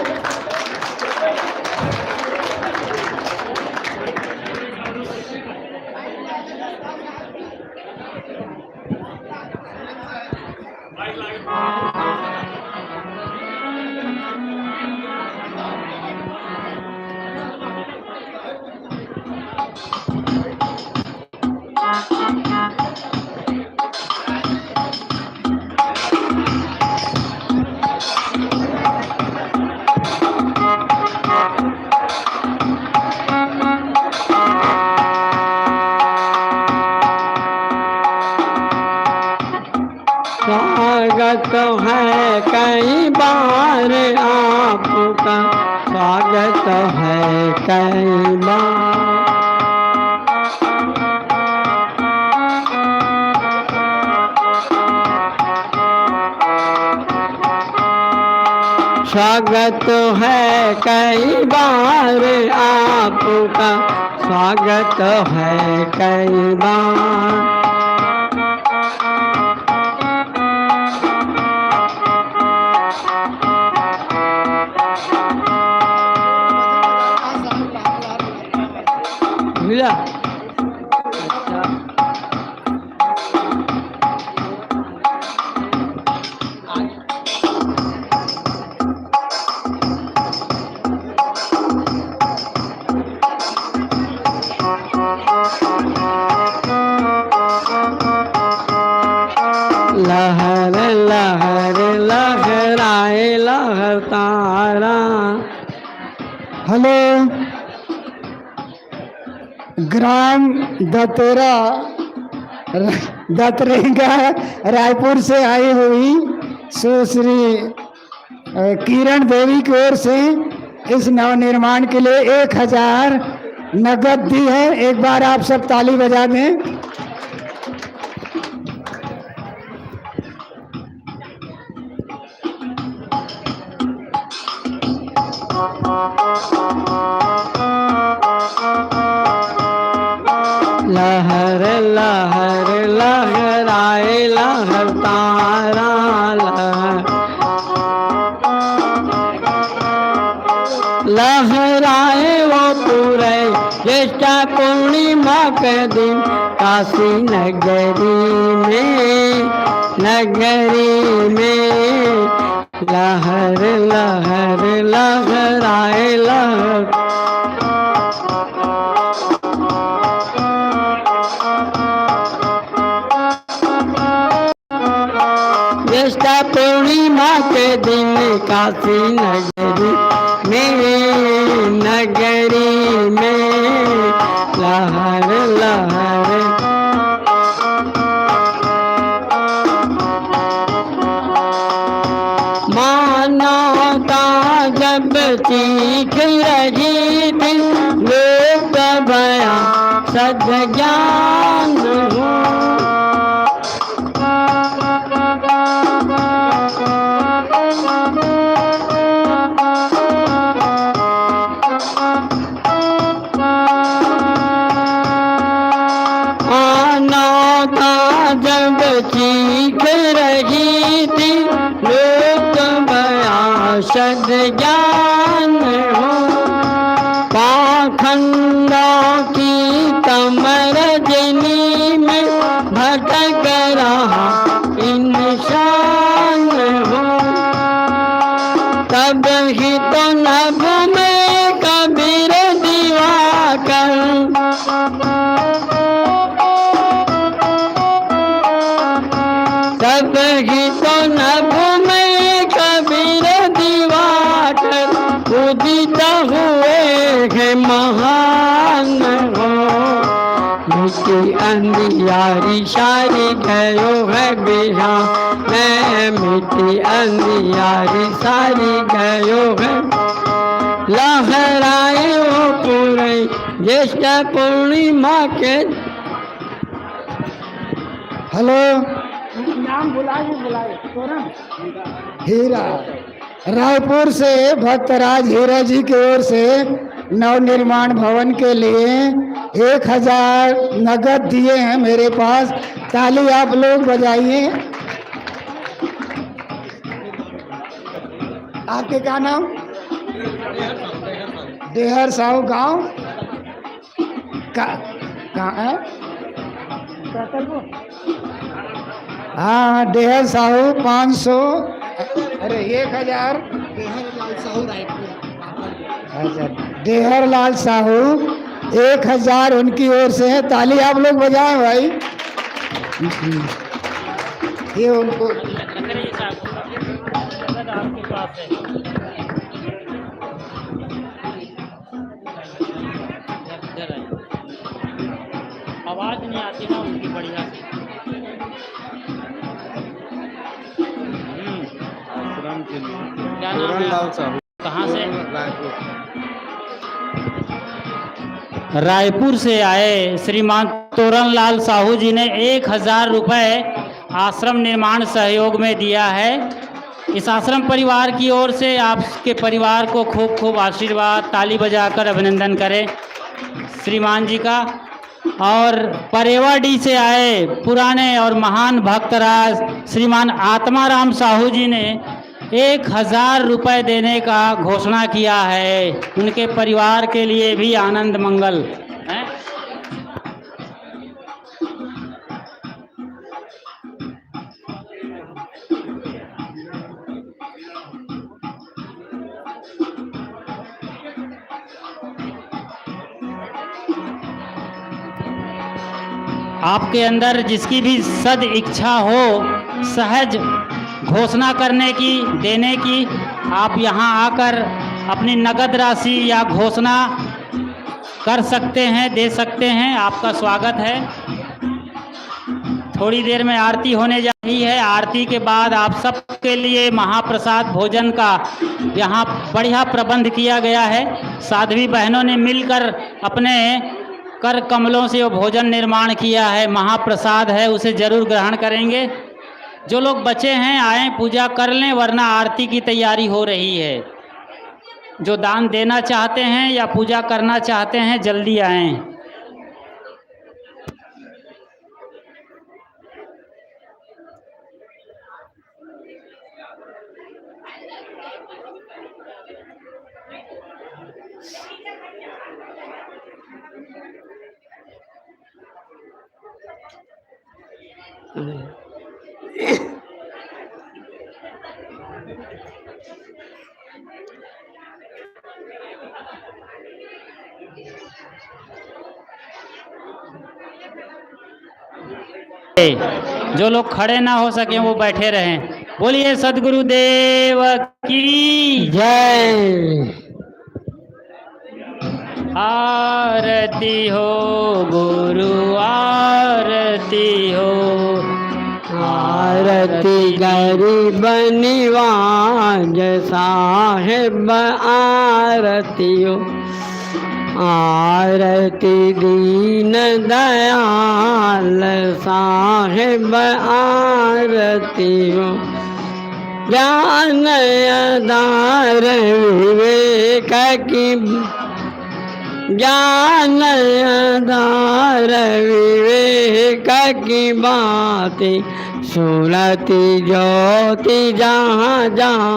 [SPEAKER 6] स्वागत है कई बार आपका, स्वागत है कई बार। स्वागत है कई बार आपका, स्वागत है कई बार। मिला? लहर लहर लहराए लहर तारा।
[SPEAKER 4] हेलो, ग्राम दतोरा दतरेगा रायपुर से आई हुई सुश्री किरण देवी की ओर से इस नवनिर्माण के लिए 1,000 नगद दी है। एक बार आप सब ताली बजा दें।
[SPEAKER 6] लहर लहर लहराए लहर तारा। लहराए वो पूरे ज्येष्ठ पूर्णिमा के दिन काशी नगरी में, नगरी में। लहर लहर लहराए लहर। ज्येष्ठ पूर्णिमा के दिन काशी नगरी में, नगरी में। लहर लहर मानवता जब चीख रही थी, लोक भया सद ज्ञान हो। जब चीख रही थी, लोक भया सद ज्ञान हो। पाखंडों की कमर जनी में भटक रहा इंसान हो। तब ही तो नभ में कबीर दिवाकर, तब ही तो नभ में कबीर दिवाकर उदित हुए हैं महान हो। मिट्टी अंधिया अंधियारी सारी गयो है बिहान मैं मिट्टी अंधियारी सारी गयो है लहराए हो पूरे ज्येष्ठ पूर्णिमा के।
[SPEAKER 4] हेलो
[SPEAKER 6] नाम बुलाए
[SPEAKER 4] हीरा रायपुर से भक्तराज हीरा जी की ओर से नवनिर्माण भवन के लिए 1000 नगद दिए हैं मेरे पास। ताली आप लोग बजाइए। आपके क्या नाम? डेहर साहू गांव कहाँ है? हाँ डेहर साहू 500 अरे 1000 अच्छा डेहर लाल साहू 1000 उनकी ओर से है। ताली आप लोग बजाएं भाई। ये उनको
[SPEAKER 1] आवाज नहीं आती ना उनकी बढ़िया से। क्या नाम है? कहाँ से? रायपुर से आए श्रीमान तोरणलाल साहू जी ने 1000 रुपये आश्रम निर्माण सहयोग में दिया है। इस आश्रम परिवार की ओर से आपके परिवार को खूब खूब आशीर्वाद। ताली बजाकर अभिनंदन करें श्रीमान जी का। और परेवाडी से आए पुराने और महान भक्तराज श्रीमान आत्माराम साहू जी ने 1000 रुपये देने का घोषणा किया है। उनके परिवार के लिए भी आनंद मंगल है। आपके अंदर जिसकी भी सद इच्छा हो सहज घोषणा करने की देने की, आप यहाँ आकर अपनी नगद राशि या घोषणा कर सकते हैं, दे सकते हैं। आपका स्वागत है। थोड़ी देर में आरती होने जा रही है। आरती के बाद आप सबके लिए महाप्रसाद भोजन का यहाँ बढ़िया प्रबंध किया गया है। साध्वी बहनों ने मिलकर अपने कर कमलों से वो भोजन निर्माण किया है। महाप्रसाद है, उसे जरूर ग्रहण करेंगे। जो लोग बचे हैं आए पूजा कर लें, वरना आरती की तैयारी हो रही है। जो दान देना चाहते हैं या पूजा करना चाहते हैं जल्दी आएं। जो लोग खड़े ना हो सके वो बैठे रहें। बोलिए सद्गुरुदेव की
[SPEAKER 6] जय।
[SPEAKER 1] आरती हो गुरु आरती हो।
[SPEAKER 6] आरती गरीब निवाज साहेब आरती हो। आरती दीन दयाल साहेब आरती हो। ज्ञान आधार विवेक की ज्ञान आधार विवेक की बातें सुरती ज्योति जहाँ जहाँ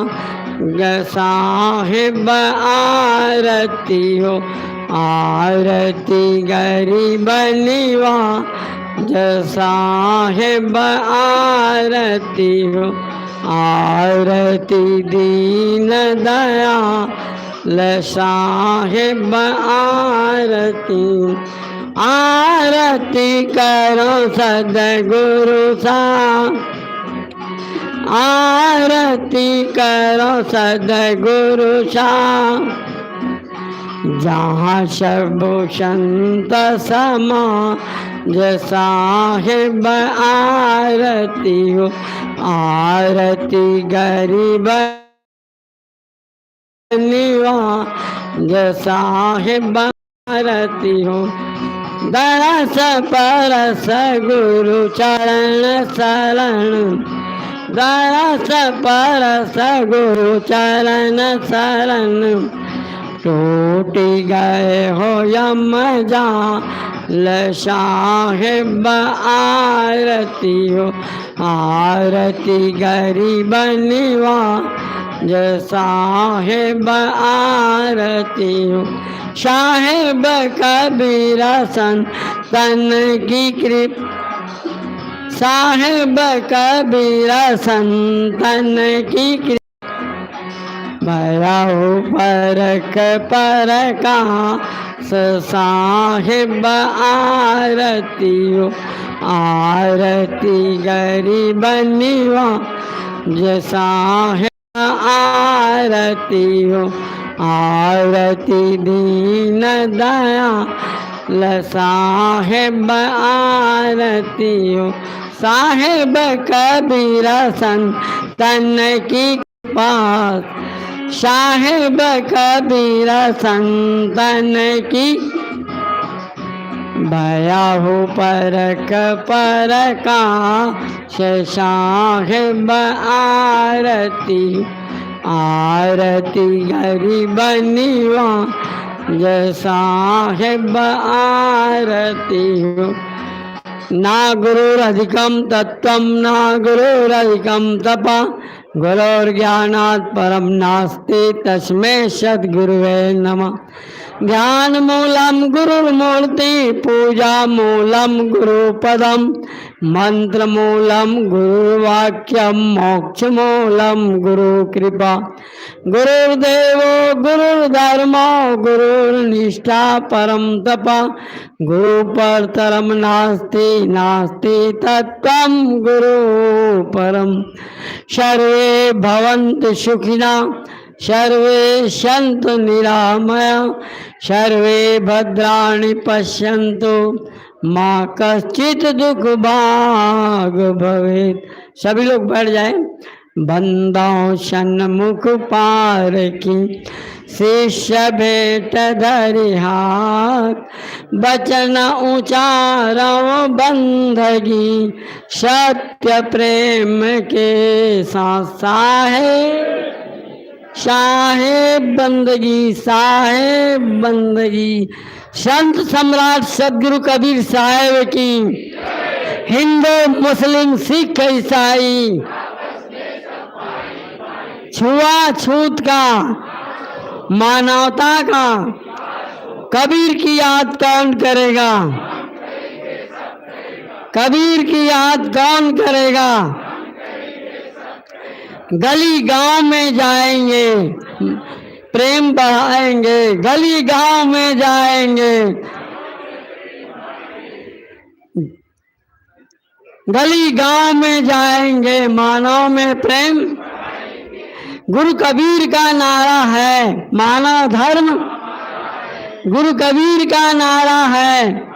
[SPEAKER 6] साहिब आरती हो। आरती गरीब निवाज साहिब आरती हो। आरती दीन दयाल साहिब आरती। आरती करो सद्गुरु सा। आरती करो सद्गुरु सा। जहाँ सब संत समा जय साहिब आरती हो, आरती गरीब निवाज साहिब आरती हो। दरस परस गुरु चरण शरण, दरस परस गुरु चरण शरण। टूटी गए हो यम जाल साहिब आरती हो, आरती गरीब निवाज साहिब आरती हो। साहिब कबीर संतन की कृपा, साहिब कबीर संतन की कृपा। भराओ परक पर कास साहिब आरती हो, आरती गरीब निवाज साहिब आरती हो। आरती दीन दयाल साहिब आरती हो। साहिब कबीर संतन की कृपा, साहिब कबीर संतन की। भयाहु परक पर काश साहिब आरती, आरती गरीब निवाज साहिब आरती हो। ना गुरुरधिकं तत्त्वं न गुरुरधिकं तपः, गुरोर्ज्ञानात् परं नास्ति तस्मै सद्गुरुवे नमः। ज्ञान मूलम गुरुर्मूर्ति, पूजा मूलम गुरुपदम, मंत्र मूलम गुरुवाक्यम, मोक्ष मूलम गुरु कृपा। गुरुर्देवो गुरुर्धर्मो गुरुर्निष्ठा परम तपः, गुरु परतरम नास्ति नास्ति तत्त्वं गुरु परम। सर्वे भवन्तु सुखिना, सर्वे सन्तु निरामया, सर्वे भद्राणि पश्यन्तु मा कश्चित् दुख भाग भवेत्। सभी लोग बैठ जाए। बंदो सन्मुख पार की, शिष्य भेंट धरि हाथ, बचन उचारो बंधगी, सत्य प्रेम के साथ साहेब, साहेब बंदगी, साहेब बंदगी। संत सम्राट सदगुरु कबीर साहेब की। हिंदू मुस्लिम सिख ईसाई छुआछूत का, मानवता का कबीर की याद कौन करेगा? कबीर की याद कौन करेगा? गली गांव में जाएंगे, प्रेम बढ़ाएंगे, गली गांव में जाएंगे, गली गांव में जाएंगे, मानव में प्रेम। गुरु कबीर का नारा है मानव धर्म, गुरु कबीर का नारा है